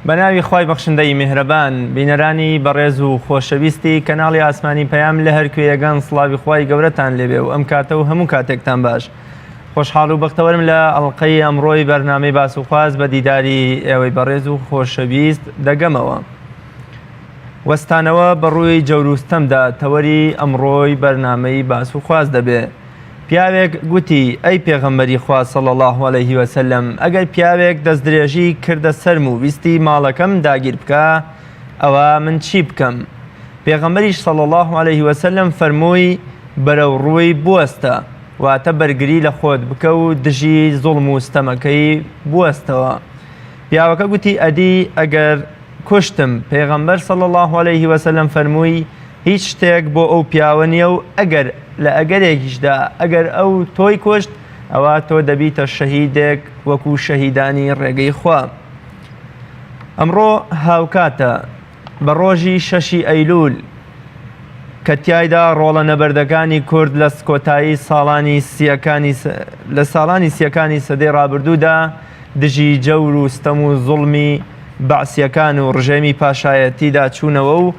بەناوی خوای بەخشندەی میهرەبان بینەرانی بەڕێز و خۆشەویستی کەناڵی ئاسمانی پەیام لە هەر کوێیەگەن سڵاوی خوای گەورەتان لێبێ و ئەم کاتە و هەموو کاتێکتان باش. خۆشحاڵ و بەختەوەرم لە ئەڵقەی ئەمڕۆی بەرنامەی باس و خواز بە دیداری ئێوەی بەڕێز و خۆشەویست دەگەمەوە. وەستانەوە بەڕووی جەوروستەمدا تەوەری ئەمڕۆی بەرنامەی باس و خواز دەبێ. پیاوێک گوتی ئەی پێغەمبەری خوا صلی الله علیه وسلم، ئەگەر پیاوێک دەستدرێژی کردە سەرم و ویستی ماڵەکەم داگیر بکە، ئەوە من چی بکەم؟ پێغەمبەریش صلی الله علیه وسلم فەرمووی بەرەو ڕووی بوەستە، واتە بەرگری لە خۆت بکە و دژی زوڵم و ستەمەکەی بوەستەوە. پیاوەکە گوتی ئەدی ئەگەر کوشتم، پێغەمبەر صلی الله علیه وسلم فەرمووی هیچ شتێک بۆ ئەو پیاوە نییە و ئەگەر لە ئەگەرێکیشدا ئەگەر ئەو تۆی کوشت، ئەوە تۆ دەبیتە شەهیدێک وەکو شەهیدانی ڕێگەی خوا. ئەمڕۆ هاوکاتە بە ڕۆژی 6 ئەیلول کە تیایدا ڕۆڵە نەبەردەکانی کورد لە کۆتایی ساڵانی سیەکانی سەدەی ڕابردوودا دژی جەور و ستەم و زوڵمی بەعسیەکان و ڕژێمی پاشایەتیدا چوونەوە و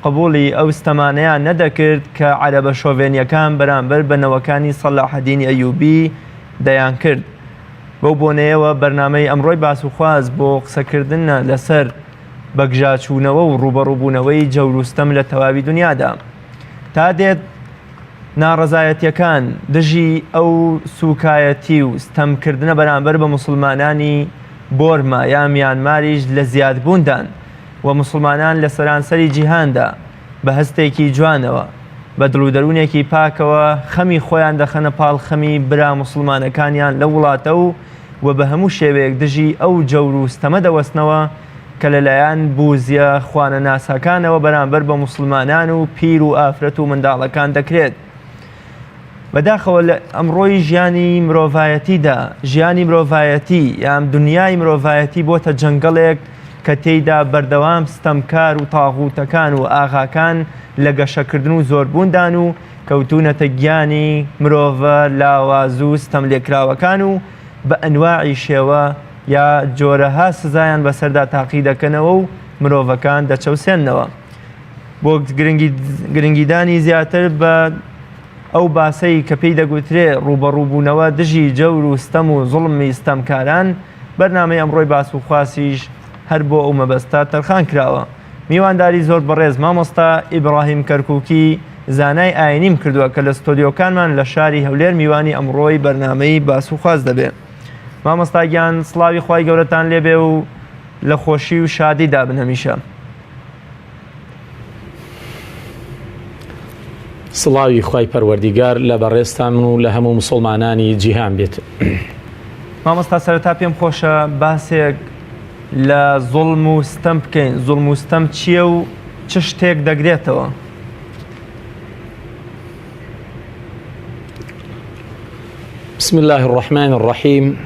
قبوڵی ئەو ستەمانەیان نەدەکرد کە عەرەبە شۆڤێنیەکان بەرامبەر بەنەوەکانی سەلاحەدینی ئەیوبی دەیان کرد. بەو بۆنەیەوە بەرنامەی ئەمڕۆی باس و خواز بۆ قسەکردن لەسەر بەگژاچوونەوە و ڕوبەڕووبوونەوەی جەوروستەم لە تەواوی دنیادا. تا دێت ناڕەزایەتیەکان دژی ئەو سوکایەتی و ستەمکردنە بەرامبەر بە موسڵمانانی بۆرما یا میانماریش لە زیادبووندان و مسلمانان لە سەرانسەری جیهاندا بە هەستێکی جوانەوە بە دڵودەرونێکی پاکەوە خەمی خۆیان دەخەنە پاڵ خەمی برا مسلمانەکانیان لە وڵاتە و بە هەموو شێوەیەک دژی ئەو جەور و ستەمە دەوەستنەوە کە لەلایەن بوزیە خوانە ناساکانەوە بەرامبەر بە مسلمانان و پیر و ئافرەت و منداڵەکان دەکرێت. بەداخەوە لە ئەمڕۆی ژیانی مرۆڤایەتیدا ژیانی مرۆڤایەتی یان دنیای مرۆڤایەتی بۆتە جەنگەڵێک کە تێیدا بەردەوام ستەمکار و تاغوتەکان و ئاغاکان لە گەشەکردن و زۆربووندان و کەوتونەتە گیانی مرۆڤە لاواز و ستەم لێکراوەکان و بە ئەنواعی شێوە یا جۆرەها سزایان بەسەردا تاقی دەکەنەوە و مرۆڤەکان دەچەوسێننەوە. بۆ گرنگیدانی زیاتر بە ئەو باسەی کە پێی دەگوترێ ڕوبەڕووبوونەوە دژی جەور و ستەم و زوڵمی ستەمکاران، بەرنامەی ئەمڕۆی باس و خواسیش هەر بۆ ئەو مەبەستە تەرخان کراوە. میوانداری زۆر بەڕێز مامۆستا ئیبراهیم کەرکووکی زانای ئاینیم کردووە کە لە ستۆدیۆکانمان لە شاری هەولێر میوانی ئەمڕۆی بەرنامەی باس و خواز دەبێ. مامۆستا گیان سڵاوی خوای گەورەتان لێبێ و لە خۆشی و شادی دابن هەمیشە. سڵاوی خوای پەروەردیگار لە بەڕێستان و لە هەموو موسڵمانانی جیهان بێت. مامۆستا سەرەتا پێم خۆشە باسێک لە زوڵم و ستەم بکەین. زوڵم و ستەم چییە و چ شتێک دەگرێتەوە؟ بسم الله الرحمن الرحيم.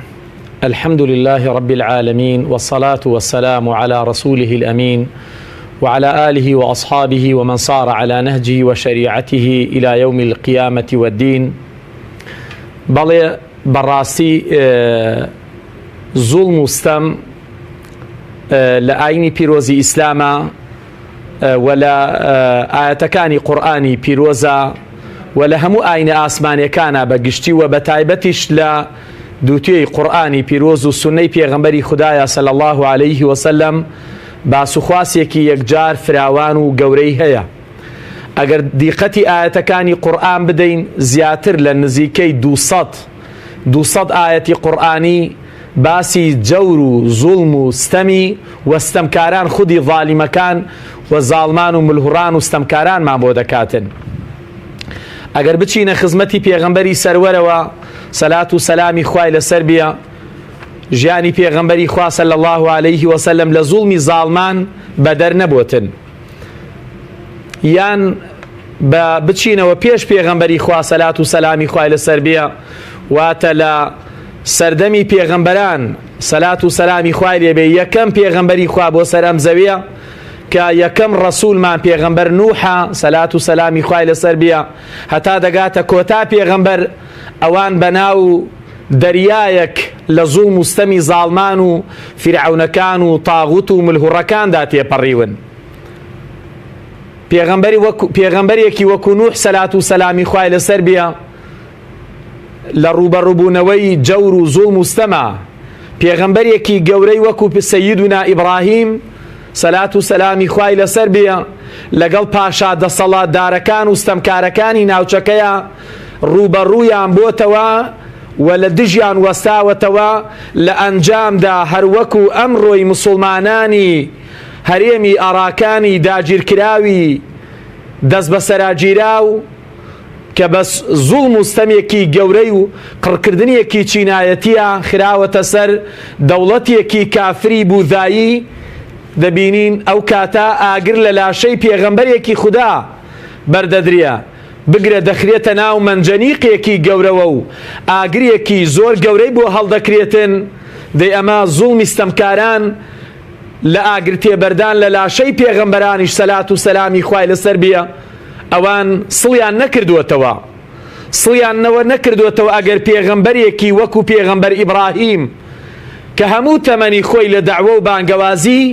الحمد لله رب العالمين والصلاة والسلام على رسوله الأمين وعلى آله وأصحابه ومن صار على نهجه وشريعته إلى يوم القيامة والدين. بەڵێ بەڕاستی زوڵم و ستەم لە ئاینی پیرۆزی ئیسلامە و لە ئاەتەکانی قورئانی پیرۆزە و لە هەموو ئاینە ئاسمانیەکانە بە گشتی و بە تایبەتیش لە دووتێی قورئانی پیرۆز و سونەی پێغەمبەری خودایە صلی الله علیه وسلم باسوخواسێکی یەکجار فراوان و گەورەی هەیە. ئەگەر دیقەتی ئاەتەکانی قورئان بدەین، زیاتر لە نزیکەی 200 ئاەتی قورئانی باسی جەور و زوڵم و ستەمی و ستەمکاران خودی ظالیمەکان و زاڵمان و ملهوڕان و ستەمکارانمان بۆ دەکاتن. ئەگەر بچینە خزمەتی پێغەمبەری سەروەرەوە سەلات و سەلامی خوای لەسەر بێ، ژیانی پێغەمبەری خوا صلی الله علیه وسلم لە زوڵمی زاڵمان بەدەر نەبوتن، یان بچینەوە پێش پێغەمبەری خوا سەلات و سەلامی خوای لەسەر بێ، واتە لە سەردەمی پێغەمبەران سەلات و سەلامی خوای لێبێ یەکەم پێغەمبەری خوا بۆ سەرەم زەویە کە یەکەم ڕەسوولمان پێغەمبەر نوحە سەلات و سەلامی خوای لەسەر بێ، هەتا دەگاتە کۆتا پێغەمبەر ئەوان بەناو دەریایەک لە زوڵم و ستەمی زاڵمان و فیرعەونەکان و تاغوت و ملهوڕەکاندا تێپەڕیون. پێغەمبەرێکی وەکو نوح سەلات و سەلامی خوای لەسەر بێ لە ڕوبەڕووبوونەوەی جەور و زوڵم و ستەمە، پێغەمبەرێکی گەورەی وەکو سەییدونا ئیبراهیم سەلات و سەلامی خوای لەسەر بێ لەگەڵ پاشا دەسەڵاتدارەکان و ستەمکارەکانی ناوچەکەیە ڕوبەڕوویان بۆتەوە و لە دژیان وەستاوەتەوە لە ئەنجامدا هەروەکو ئەمڕۆی مسڵمانانی هەرێمی ئاڕاکانی داگیرکراوی دەست بە سەراگیراو کە بەس زوڵم و ستەمێکی گەورەی و قڕکردنیەکی چینایەتیە خراوەتە سەر دەوڵەتێکی کافری بوذایی، دەبینین ئەو کاتە ئاگر لە لاشەی پێغەمبەرێکی خوددا بەردەدرێ بگرە دەخرێتە ناو مەنجەنیقێکی گەورەوە و ئاگرێکی زۆر گەورەی بۆ هەڵدەکرێتن. دەی ئەمە زوڵمی ستەمکاران لە ئاگر تێبەردان لە لاشەی پێغەمبەرانیش سەلات و سەلامی خوای لەسەر بێ ئەوان سڵیان نەکردووەتەوە، نەکردووەتەوە ئەگەر پێغەمبەرێکی وەکو پێغەمبەر ئیبراهیم کە هەموو تەمەنی خۆی لە دەعوە و بانگەوازی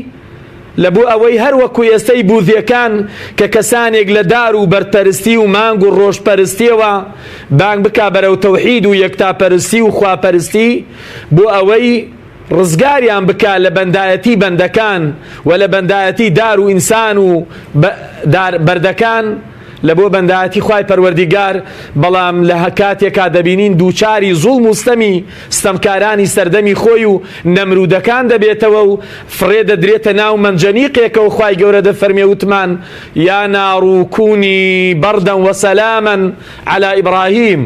لە بۆ ئەوەی هەر وەکو ئێستەی بوذیەکان کە کەسانێک لە دار و بەرپەرستی و مانگ و ڕۆژپەرستیەوە بانگ بکا بەرەو تەوحید و یەکتاپەرستی و خواپەرستی بۆ ئەوەی ڕزگاریان بکا لە بەندایەتی بەندەکان و لە بەندایەتی دار و ئینسان و بەردەکان لە بۆ بەندایەتی خوای پەروەردیگار. بەڵام لە کاتێکا دەبینین دووچاری زوڵم و ستەمکارانی سەردەمی خۆی و نەمرودەکان دەبێتەوە و فڕێ دەدرێتە ناو مەنجەنیقێکەوە خوای گەورە دەفەرمێ وتمان یا نار کونی بەردەن وەسەلامەن عەلا ئیبراهیم.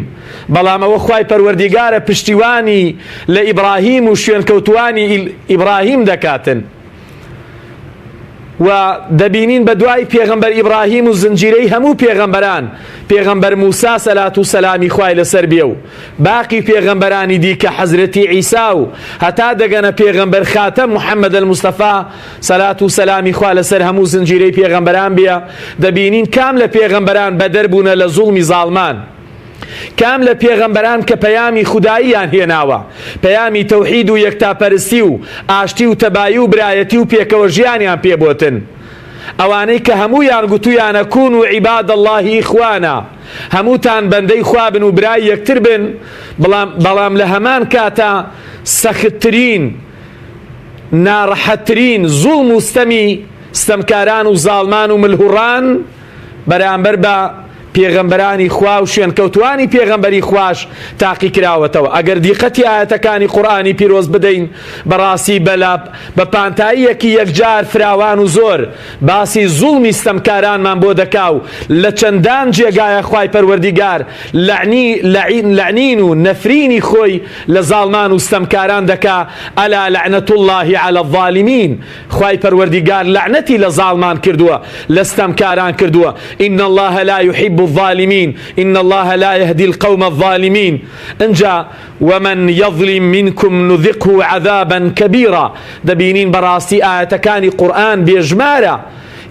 بەڵام ئەوە خوای پەروەردیگارە پشتیوانی لە ئیبراهیم و شوێنکەوتوانی ئیبراهیم دەکاتن. و دەبینین بە دوای پێغەمبەر ئیبراهیم و زنجیرەی هەموو پێغەمبەران، پێغەمبەر موسا سەلات و سەلامی خوای لەسەر بێ و باقی پێغەمبەرانی دیکە حەزرەتی عیسا و هەتا دەگەنە پێغەمبەر خاتەم محەممەد الموستەفا سەلات و سەلامی خوا لەسەر هەموو زنجیرەی پێغەمبەران بێ. دەبینین کام لە پێغەمبەران بەدەربوونە لە زوڵمی زاڵمان، کام لە پێغەمبەران کە پەیامی خوداییان هێناوە، پەیامی تەوحید و یەکتاپەرستی و ئاشتی و تەبایی و برایەتی و پێکەوە ژیانیان پێبۆتن. ئەوانەی کە هەموویان گوتویانە کون و عیباد الله ئیخوانە، هەمووتان بەندەی خوا بن و برای یەکتر بن. بەڵام لە هەمان کاتە سەختترین ناڕەحەتترین زوڵم و ستەمکاران و زاڵمان و ملهوڕان بەرامبەر بە پێغەمبەرانی خوا و شوێنکەوتوانی پێغەمبەری خوش تاقی کراوەتەوە. ئەگەر دیقەتی ئاەتەکانی قورئانی پیرۆز بدەین بەڕاستی بە پانتاییەکی یەکجار فراوان و زۆر باسی زوڵمی ستەمکارانمان بۆ دەکا و لە چەندان جێگایە خوای پەروەردیگار لەعنین و نەفرینی خۆی لە زاڵمان و ستەمکاران دەکا. ئەلا لەعنەت الله علی الظالمین، خوای پەروەردیگار لەعنەتی لە زاڵمان کردووە، لە ستەمکاران کردووە. إن الله لا يحب الظالمين إن الله لا يهدي القوم الظالمين. انجا ومن يظلم منكم نذقه عذابا كبيرا. دبينين براستي آياتكاني قرآن بيجمارة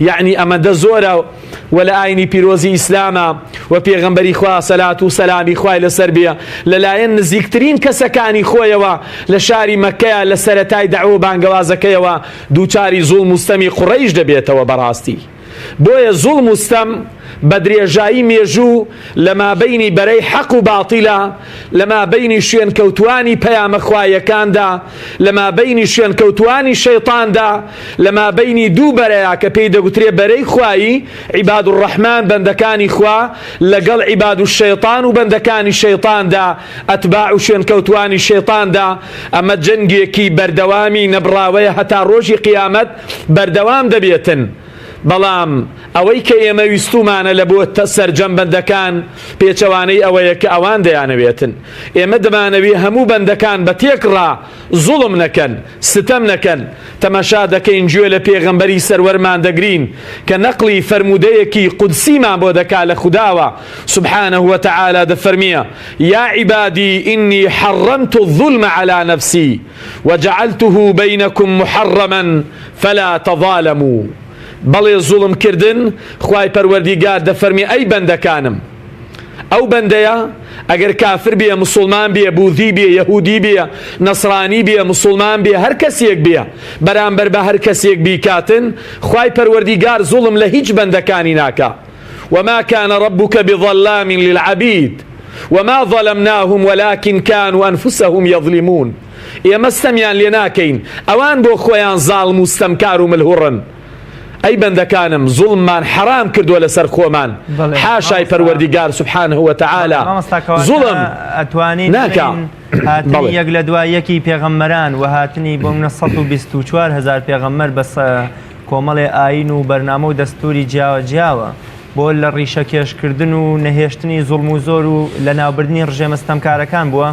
يعني أما دزورة ولا آيني بيروزي إسلاما وبيغنبري خوا صلاة وسلامي خواي لسربيا للاين نزيكترين كسكاني خويا لشاري مكة لسرتاي دعوة بانقوازكيا دوچاري ظلم مستمي قريش دبيتا وبراستي بۆیە زوڵم و ستەم بە درێژایی مێژوو لەما بەینی بەرەی حەق و باتیلە، لەما بەینی شوێنکەوتوانی پەیامە خوایەکاندا، لەما بەینی شوێنکەوتوانی شەیطاندا، لەما بەینی دوو بەرەیە کە پێی دەگوترێ بەرەی خوایی عیباد الرەحمان بەندەکانی خوا لەگەڵ عیباد الشەیطان و بەندەکانی شەیطاندا ئەتباع و شوێنکەوتوانی شەیطاندا. ئەمە جەنگێکی بەردەوامی نەبڕاوەیە هەتا ڕۆژی قیامەت بەردەوام دەبێتن. بەڵام ئەوەی کە ئێمە ویستومانە لە بۆ سەرجەم بەندەکان پێچەوانەی ئەوەیە کە ئەوان دەیانەوێتن. ئێمە دەمانەوێ هەموو بەندەکان بە تێکڕا زوڵم نەکەن، ستەم نەکەن. تەماشا دەکەین گوێ لە پێغەمبەری سەروەرمان دەگرین کە نەقلی فەرمودەیەکی قودسیمان بۆ دەکا لە خوداوە سبحانه وتعالى دەفەرمیە یا عیبادی ئینی حەڕەمت الظلم على نفسی وجعلته بینکم محرما فلا تظالموا. بەڵێ زوڵم کردن خوای پەروەردیگار دەفەرمی ئەی بەندەکانم، ئەو بەندەیە ئەگەر کافر بێ مسلمان بێ بوذی بێ یەهودی بێ نەسرانی بێ مسلمان بێ هەر کەسێک بێ بەرامبەر بە هەر کەسێک بیکاتن خوای پەروەردیگار زوڵم لە هیچ بەندەکانی ناکا وما كان ربك بظلام للعبيد وما ظلمناهم ولكن كانوا أنفسهم يظلمون ئێمە ستەمیان لێ ناکەین ئەوان بۆ خۆیان زاڵم و ستەمکار و ملهوڕن ئەی بەندەکانم زوڵممان حرام کردووە لەسەر خۆمان حاشای پەروەردیگار سبحانه وتعالى زوڵم ناکا هاتنی یەک لە دوای یەکی پێغەمبەران و هاتنی بۆ 124,000 پێغەمبەر بەس کۆمەڵێ ئاین و بەرنامە و دەستوری جیاوە بۆ لە ڕیشە کێشکردن و نەهێشتنی زوڵم و زۆر و لە ناوبردنی ڕژێمە ستەمکارەکان بووە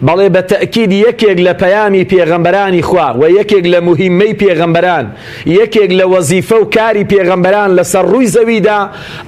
بەڵێ بە تەکید یەکێک لە پەیامی پێغەمبەرانی خوا و یەکێک لە موهیمەی پێغەمبەران یەکێک لە وەزیفە و کاری پێغەمبەران لەسەر ڕووی زەویدا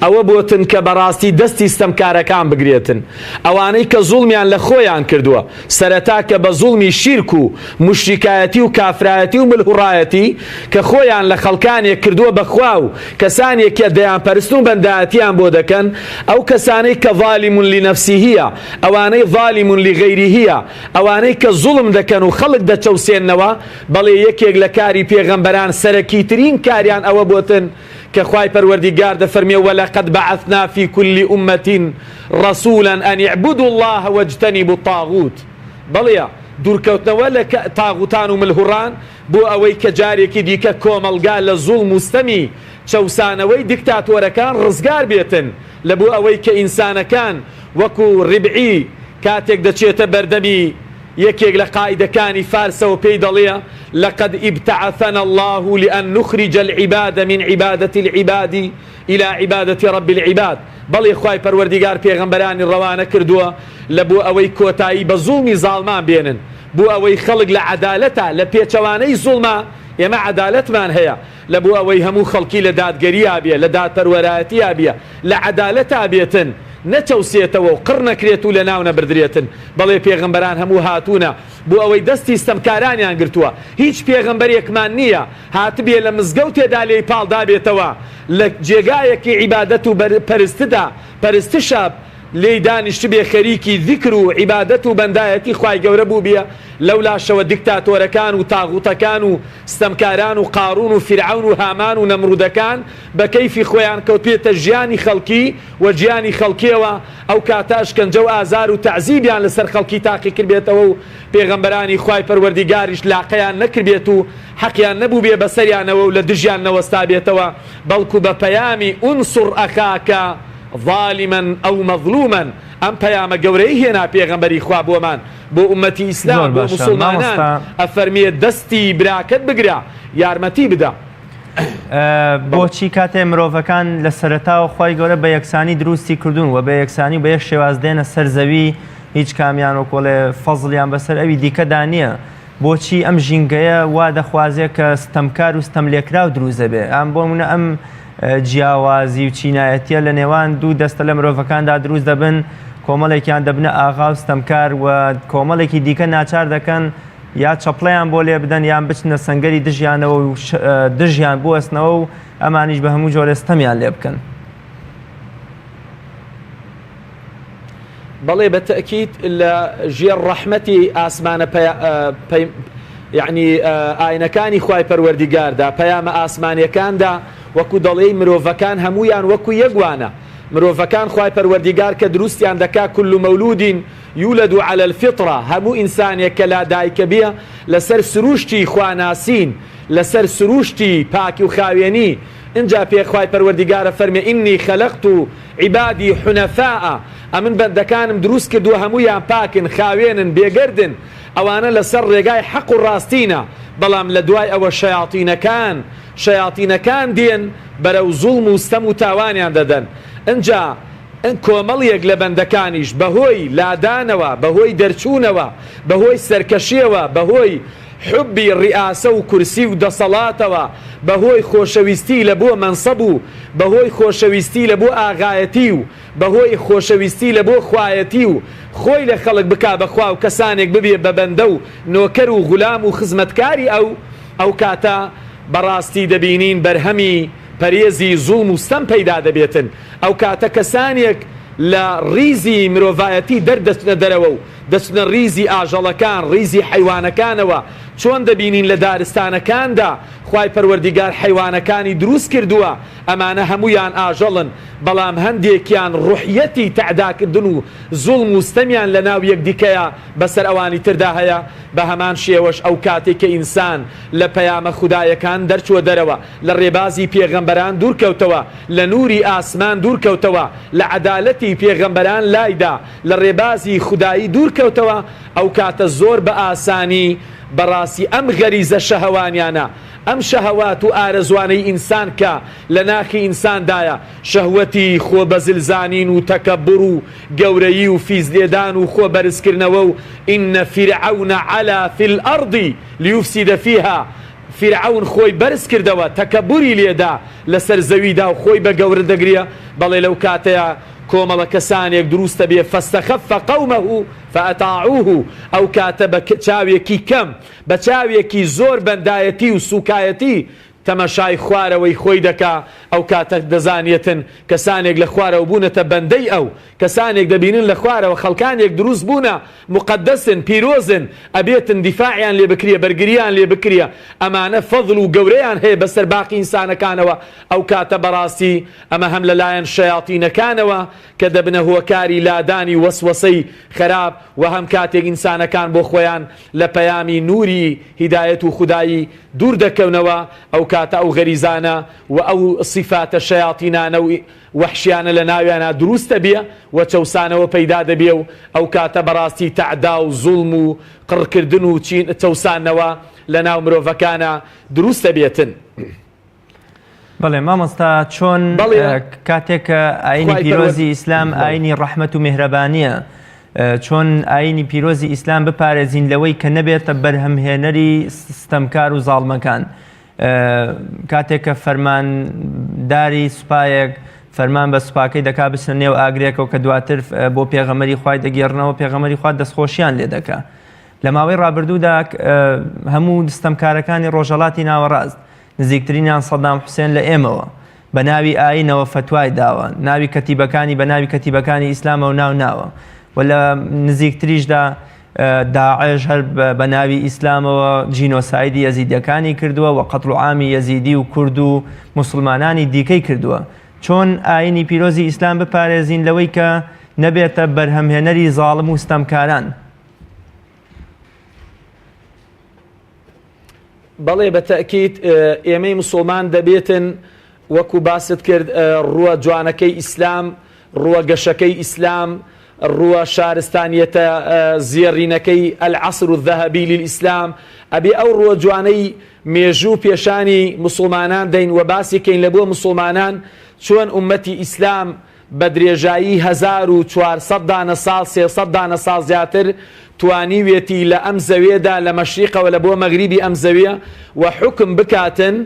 ئەوە بۆتن کە بەڕاستی دەستی ستەمکارەکان بگرێتن ئەوانەی کە زوڵمیان لە خۆیان کردووە سەرەتا کە بە زوڵمی شیرک و مشریکایەتی و کافرایەتی و ملهوڕایەتی کە خۆیان لە خەڵکانێک کردووە بەخوا و کەسانێک کە دەیان پەرستن و بەندایەتیان بۆ دەکەن ئەو کەسانەی کە ظالمون لنفسیهیە ئەوانەی ظالمون لغەیریهیە ئەوانەی کە زوڵم دەکەن و خەڵک دەچەوسێننەوە بەڵێ یەکێک لە کاری پێغەمبەران سەرەکیترین کاریان ئەوە بۆتن کە خوای پەروەردیگار دەفەرمێ وەلەقەد بەعەثنا فی كل ئومەة رەسوولا ئەن اعبدوا الله واجتنبوا الطاغوت بەڵێ دوورکەوتنەوە لە تاغوتان و ملهوڕان بۆ ئەوەی کە جارێکی دیکە کۆمەلگا لە زوڵم و ستەمی چەوسانەوەی دیکتاتۆرەکان ڕزگار بێتن لە بۆ ئەوەی کە ئینسانەکان وەکو ڕیبعی کاتێک دەچێتە بەردەمی یەکێک لە قائیدەکانی فارسەوە پێی دەڵێ لقد ابتعثنا الله لأن نخرج العباد من عبادة العباد إلى عبادة رب العباد بەڵێ خوای پەروەردیگار پێغەمبەرانی ڕەوانە کردووە لە بۆ ئەوەی کۆتایی بە زوڵمی زاڵمان بێنن بۆ ئەوەی خەڵک لە عەدالەتە لە پێچەوانەی زوڵمە ئێمە عەدالەتمان هەیە لە بۆ ئەوەی هەموو خەڵکی لە دادگەریە بێ لە دادپەروەرایەتیە بێ لە عەدالەتە بێتن نەچەوسێتەوە و قڕ نەکرێت و لە ناو نەبردرێتن بەڵێ پێغەمبەران هەموو هاتوونە بۆ ئەوەی دەستی ستەمکارانیان گرتووە هیچ پێغەمبەرێکمان نییە هاتبێ لە مزگەوتێدا لێی پاڵدا بێتەوە لە جێگایەکی عیبادەت و پەرستدا پەرستشە لێی دانیشت بێ خەریکی ذیکر و عیبادەت و بەندایەتی خوای گەورە بوو بێ لەولاشەوە دیکتاتۆرەکان و تاغوتەکان و ستەمکاران و قاڕون و فرعون و هامان و نەمرودەکان بە کەیفی خۆیان کەوتێتە ژیانی خەڵکی و گیانی خەڵکیەوە ئەو کاتە شکەنجە و ئازار و تەعزیبیان لەسەر خەڵکی تاقی کردبێتەوە و پێغەمبەرانی خوای پەروەردیگاریش لاقەیان نەکردبێت و حەقیان نەبوو بێ بەسەریانەوە و لە دژیان نەوەستا بێتەوە بەڵکو بە پەیامی ئونسوڕ ئەخاکە ظالما أو مظلوما ئەم پەیامە گەورەی هێنا پێغەمبەری خوا بۆمان بۆ ئومەتی ئیسلام بۆ موسڵمانان ئەفەرمێ دەستی براکەت بگرە یارمەتی بدە بۆچی کاتێ مرۆڤەکان لە سەرەتاوە خوای گەورە بە یەکسانی دروستی کردوون و بە یەکسانی بە یەک شێواز دێنە سەر زەوی هیچ کامیان و کۆڵێ فەزڵیان بەسەر ئەوی دیکەدا نییە بۆچی ئەم ژینگەیە وا دەخوازێ کە ستەمکار و ستەملێکرا و دروزە بێ ئەم بۆ منە ئەم جیاوازی و چینایەتیە لە نێوان دوو دەستە لە مرۆڤەکاندا دروست دەبن کۆمەڵێکیان دەبنە ئاغا و ستەمکار و کۆمەڵێکی دیکە ناچار دەکەن یا چەپڵەیان بۆ لێ بدەن یان بچنە سەنگەری دژیانەوە و دژیان بوەستنەوە و ئەمانیش بە هەموو جۆرە ستەمیان لێ بکەن بەڵێ بە تەکید لە ژێر ڕەحمەتی ئاسمانە یعنی ئاینەکانی خوای پەروەردیگاردا پەیامە ئاسمانیەکاندا وەکو دەڵێی مرۆڤەکان هەمویان وەکو یەکوانە مرۆڤەکان خوای پەروەردیگار کە دروستیان دەکا كل مولود يولد على الفطرة هەموو ئینسانێک کە لادایکە بێ لەسەر سروشتی خواناسین لەسەر سروشتی پاکی و خاوێنی اینجا پێ خوای پەروەردیگارە فەرمێ ئینی خەلەقت عیبادی حونەفاء ئەمن بەندەکانم دروست کردووە هەموویان پاکن خاوێنن بێگەردن ئەوانە لەسەر ڕێگای حەق و ڕاستینە بەڵام لە دوای ئەوە شەیاطینەکان دێن بەرەو زوڵم و ستەم و تاوانیان دەدەن ئەنجا کۆمەڵیەک لە بەندەکانیش بەهۆی لادانەوە بەهۆی دەرچوونەوە بەهۆی سەرکەشیەوە بەهۆی حبی ڕیاسە و کورسی و دەسەڵاتەوە بەهۆی خۆشەویستی لە بۆ مەنسەب و بەهۆی خۆشەویستی لە بۆ ئاغایەتی و بەهۆی خۆشەویستی لە بۆ خوایەتی و خۆی لە خەڵک بکا بەخوا و کەسانێک ببێ بە بەندە و نۆکەر و غولام و خزمەتکاری ئەو کاتە بەڕاستی دەبینین بەرهەمی پەرێزی زوڵم و ستەم پەیدا دەبێتن ئەو کاتە کەسانێک لە ڕیزی مرۆڤایەتی دەردەچنە دەرەوە و دەچنە ڕیزی ئاژەڵەکان ڕیزی حەیوانەکانەوە چۆن دەبینین لە دارستانەکاندا خوای پەروەردیگار حەیوانەکانی دروست کردووە ئەمانە هەمویان ئاژەڵن بەڵام هەندێکیان ڕوحیەتی تەعداکردن و زوڵم و ستەمیان لە ناو یەکدیکەیە بەسەر ئەوانی تردا هەیە بە هەمان شێوەش ئەو کاتێک کە ئینسان لە پەیامە خودایەکان دەرچووە دەرەوە لە ڕێبازی پێغەمبەران دوورکەوتەوە لە نووری ئاسمان دوورکەوتەوە لە عەدالەتی پێغەمبەران لایدا لە ڕێبازی خودایی دوورکەوتەوە ئەو کاتە زۆر بە ئاسانی بەڕاستی ئەم غەریزە شەهەوانیانە ئەم شەهەوات و ئارەزوانەی ئینسان کە لە ناخی ئینساندایە شەهوەتی خۆ بەزلزانین و تەکەبر و گەورەیی و فیزلێدان و خۆ بەرزکردنەوە و ئینە فیرعەون عەلا فی الئەڕض لیوفسیدە فیها فرعون خۆی بەرز کردەوە تەکەبوری لێدا لەسەر زەویدا و خۆی بە گەورە دەگرێ بەڵێ لەو کاتەیە کۆمەڵە کەسانێک دروستە بێ فەستەخەفە قەومەهو فەئەتاعوه ئەو کاتە بە چاوێکی کەم بە چاوێکی زۆر بەندایەتی و سوکایەتی تەمەشای خوارەوەی خۆی دەکا ئەو کاتە دەزانێتن کەسانێک لە خوارەوە بوونەتە بەندەی ئەو کەسانێک دەبینن لە خوارەوە خەڵکانێک دروست بوونە مقدسن پیرۆزن ئەبێتن دیفاعیان لێ بکرێ بەرگریان لێ بکرێ ئەمانە فەضل و گەورەیان هەیە بەسەر باقی ئینسانەکانەوە ئەو کاتە بەڕاستی ئەمە هەم لەلایەن شەیاطینەکانەوە کە دەبنە هۆکاری لادانی وەسوەسەی خراپ و هەم کاتێک ئینسانەکان بۆ خۆیان لە پەیامی نووری هیدایەت و خودایی دوور دەکەونەوە ئەو کاتە ئەو غەریزانە و ئەو صفاتە شەیاطینانە و وەحشیانە لە ناویانە دروستە بێ و چەوسانەوە پەیدا دەبێ و ئەو کاتە بەڕاستی تەعدا و زوڵم و قڕکردن و چەوسانەوە لە ناو مرۆڤەکانە دروستە بێتن. بەڵێ مامۆستا چۆن کاتێک ئاینی پیرۆزی ئیسلام ئاینی ڕەحمەت و میهرەبانیە چۆن ئاینی پیرۆزی ئیسلام بپارێزین لەوەی کە نەبێتە بەرهەمهێنەری ستەمکار و زاڵمەکان کاتێک کە فەرمانداری سوپایەک فەرمان بە سوپاکەی دەکا بچنە نێو ئاگرێکەوە کە دواتر بۆ پێغەمەری خوای دەگێڕنەوە پێغەمەری خوا دەستخۆشیان لێ دەکا لە ماوەی ڕابردوودا هەموو ستەمکارەکانی ڕۆژهەڵاتی ناوەڕاست نزیکترینیان سەدام حوسێن لە ئێمەوە بە ناوی ئاینەوە فتوای داوە ناوی کەتیبەکانی بە ناوی کەتیبەکانی ئیسلامە و ناوە و لە نزیکتریشدا داعش هەر بە ناوی ئیسلامەوە جینۆسایدی یەزیدیەکانی کردووە و قەتڵ و عامی یەزیدی و کورد و موسڵمانانی دیکەی کردووە چۆن ئاینی پیرۆزی ئیسلام بپارێزین لەوەی کە نەبێتە بەرهەمهێنەری زاڵم و ستەمکاران. بەڵێ بە تەکید ئێمەی موسڵمان دەبێتن وەکو باست کرد ڕووە جوانەکەی ئیسلام ڕووە گەشەکەی ئیسلام ڕووە شارستانیەتە زیێڕینەکەی العەصر الذەهەبی للئیسلام ئەبێ ئەو ڕووە جوانەی مێژوو پێشانی موسڵمانان دەین و باسی کەین لە بۆ موسڵمانان چۆن ئومەتی ئیسلام بە درێژایی 1400 دانە ساڵ 300 دانە ساڵ زیاتر توانیوێتی لە ئەم زەوێدا لە مەشریقەوە لە بۆ مەغریبی ئەم زەویە و حکم بکاتن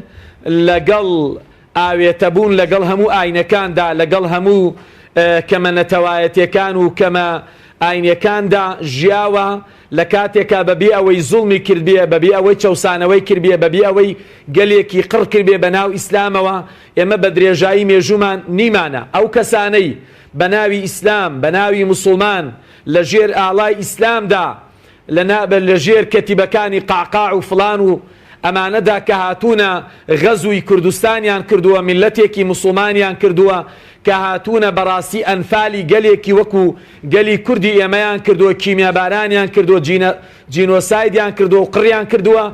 لەگەڵ ئاوێتەبوون لەگەڵ هەموو ئاینەکاندا لەگەڵ هەموو کەمە نەتەوایەتیەکان و کەمە ئاینەکاندا ژیاوە لە کاتێکا بەبێ ئەوەی زوڵمی کردبێ بەبێ ئەوەی چەوسانەوەی کردبێ بەبێ ئەوەی گەلێکی قڕ کردبێ بە ناو ئیسلامەوە ئێمە بە درێژایی مێژومان نیمانە ئەو کەسانەی بە ناوی ئیسلام بە ناوی موسڵمان لە ژێر ئاڵای ئیسلامدا لە ژێر کەتیبەکانی قاقاع و فڵان و ئەمانەدا کە هاتوونە غەزوی کوردستانیان کردووە میلەتێکی موسڵمانیان کردووە کە هاتوونە بەڕاستی ئەنفالی گەلێکی وەکو گەلی کوردی ئێمەیان کردووە کیمیابارانیان کردووە جینۆسایدیان کردووە و قڕیان کردووە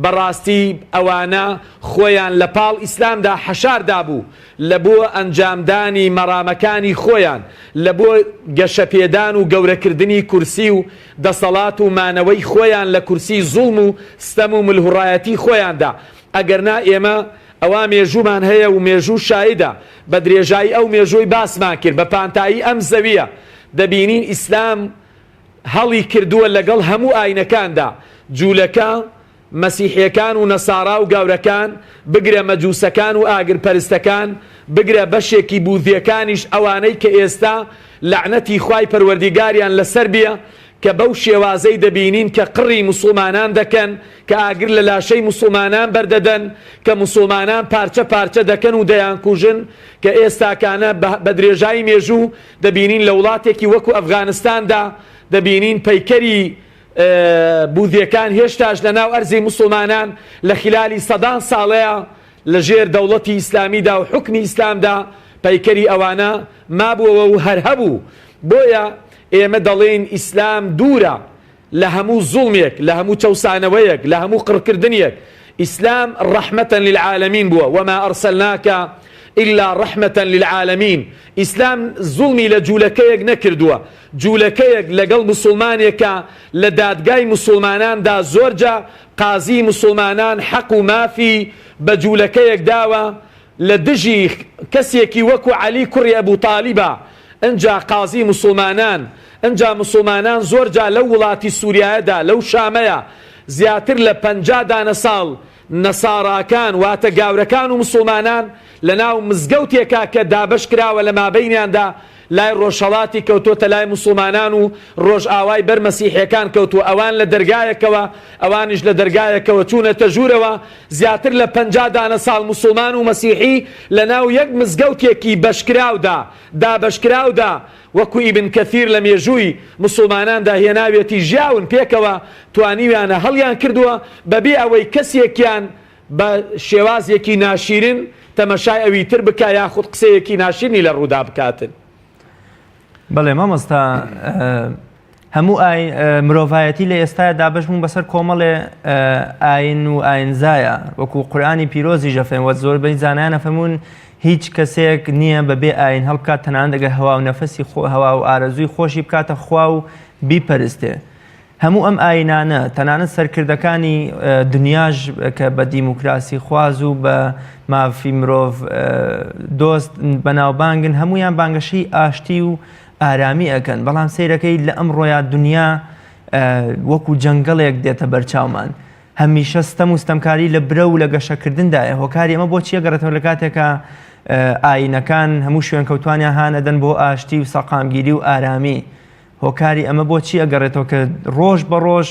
بەڕاستی ئەوانە خۆیان لە پاڵ ئیسلامدا حەشاردا بوو لە بۆ ئەنجامدانی مەرامەکانی خۆیان لە بۆ گەشەپێدان و گەورەکردنی کورسی و دەسەڵات و مانەوەی خۆیان لە کورسی زوڵم و ستەم و ملهوڕایەتی خۆیاندا ئەگەرنا ئێمە ئەوە مێژومان هەیە و مێژوو شایدە بە درێژایی ئەو مێژووی باسمان کرد بە پانتایی ئەم زەویە دەبینین ئیسلام هەڵی کردووە لەگەڵ هەموو ئاینەکاندا جوولەکە مەسیحیەکان و نەسارا و گاورەکان بگرە مەجووسەکان و ئاگرپەرستەکان بگرە بەشێکی بوذیەکانیش ئەوانەی کە ئێستا لەعنەتی خوای پەروەردیگاریان لەسەر بیە کە بەو شێوازەی دەبینین کە قڕی مسلمانان دەکەن کە ئاگر لە لاشەی مسلمانان بەردەدەن کە مسلمانان پارچە پارچە دەکەن و دەیان کوژن کە ئێستاکانە بە درێژایی مێژوو دەبینین لە وڵاتێکی وەکو ئەفغانستاندا دەبینین پەیکەری بوودیەکان هێشتاش لە ناو ئەرزی مسلمانان لە خلالی سەدان ساڵەیە لە ژێر دەوڵەتی ئیسلامیدا و حکمی ئیسلامدا پەیکەری ئەوانە مابووەوە و هەر هەبوو. بۆیە ئێمە دەڵێن ئیسلام دوورە لە هەموو زوڵمێک، لە هەموو چەوسانەوەیەک، لە هەموو قڕکردنیەک. ئیسلام ڕەحمەتەن للعالەمین بووە، وما ئەرسەلناکە إلا رحمة للعالمين. إسلام ظلمي لجولكيك نكردوا جولكيك لقل مسلمانيك لدادقاي مسلمانان دا زورجا قاضي مسلمانان حق ما في بجولكيك داوا لدجي كسيكي وكو علي كري أبو طالبا انجا قاضي مسلمانان انجا مسلمانان زورجا لو ولاتي سوريا دا لو شاميا زياتر لپنجا دان سال نەساڕاکان واتە گاورەکان و مسلمانان لە ناو مزگەوتێکا کە دابش کراوە لە مابەینیاندا لای ڕۆژهەڵاتی کەوتۆتە لای مسلمانان و ڕۆژ ئاوای بەر مەسیحیەکان کەوتووە ئەوان لە دەرگایەکەوە ئەوانیش لە دەرگایەکەوە چوونەتە ژوورەوە زیاتر لە 50 دانە ساڵ مسلمان و مەسیحی لە ناو یەک مزگەوتێکی بەشکراودا دابەشکراودا وەکو ئیبن کەثیر لە مێژووی مسلماناندا هێناوێتی ژیاون پێکەوە توانیویانە هەڵیان کردووە بەبێ ئەوەی کەسێکیان بە شێوازێکی ناشیرن تەمەشای ئەوی تر بکە یاخود قسەیەکی ناشیرنی لە ڕوودا بکاتن. بەڵێ مامۆستا هەموو مرۆڤایەتی لە ئێستاە دابەشبوون بەسەر کۆمەڵێ ئاین و ئاینزایە وەکو قورئانی پیرۆزی ژەفێن وە زۆربەی زانایانە فەرموون هیچ کەسێک نییە بەبێ ئاین هەڵبکات تەنانەت ئەگەر هەوا و نەفەسی هەوا و ئارەزووی خۆشی بکاتە خوا و بیپەرستێ. هەموو ئەم ئاینانە تەنانەت سەرکردەکانی دنیاش کە بە دیموکراسی خواز و بە مافی مرۆڤ دۆست بەناوبانگن هەمویان بانگەشەی ئاشتی و ئارامی ئەکەن. بەڵام سەیرەکەی لە ئەم ڕۆیا دنیا وەکو جەنگەڵێک دێتە بەرچاومان. هەمیشە ستەم و ستەمکاری لە برە و لە گەشەکردندایە. هۆکاری ئەمە بۆ چیە گەڕێتەوە لە کاتێکە ئاینەکان هەموو شوێن کەوتوانیان هانەدەن بۆ ئاشتی و سەقامگیری و ئارامی. هۆکاری ئەمە بۆچی ئەگەڕێتەوە کە ڕۆژ بە ڕۆژ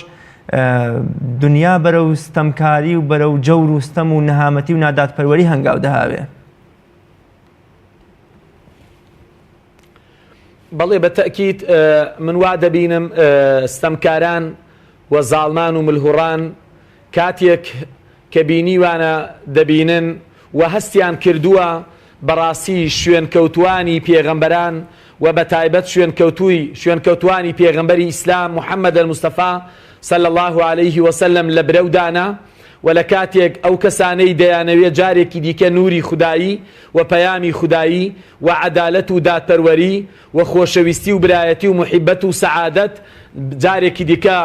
دنیا بەرە و ستەمکاری و بەرە و جەور و ستەم و نەهامەتی و ناداتپەروەری هەنگاو دەهاوێ. بەڵێ بە تەکید من وا دەبینم ستەمکاران و زاڵمان و ملهوڕان کاتێک کە بینیوانە دەبینن و هەستیان کردووە بەڕاستی شوێنکەوتوانی پێغەمبەران و بەتایبەت شوێنکەوتوانی پێغەمبەری ئیسلام محەممەد المستەفا صلی الله عليه وسلم لە برەودانە و لە کاتێک ئەو کەسانەی دەیانەوێت جارێکی دیکە نوری خودایی و پەیامی خودایی و عەدالەت و دادپەروەری و خۆشەویستی و برایەتی و محیبەت و سەعادەت جارێکی دیکە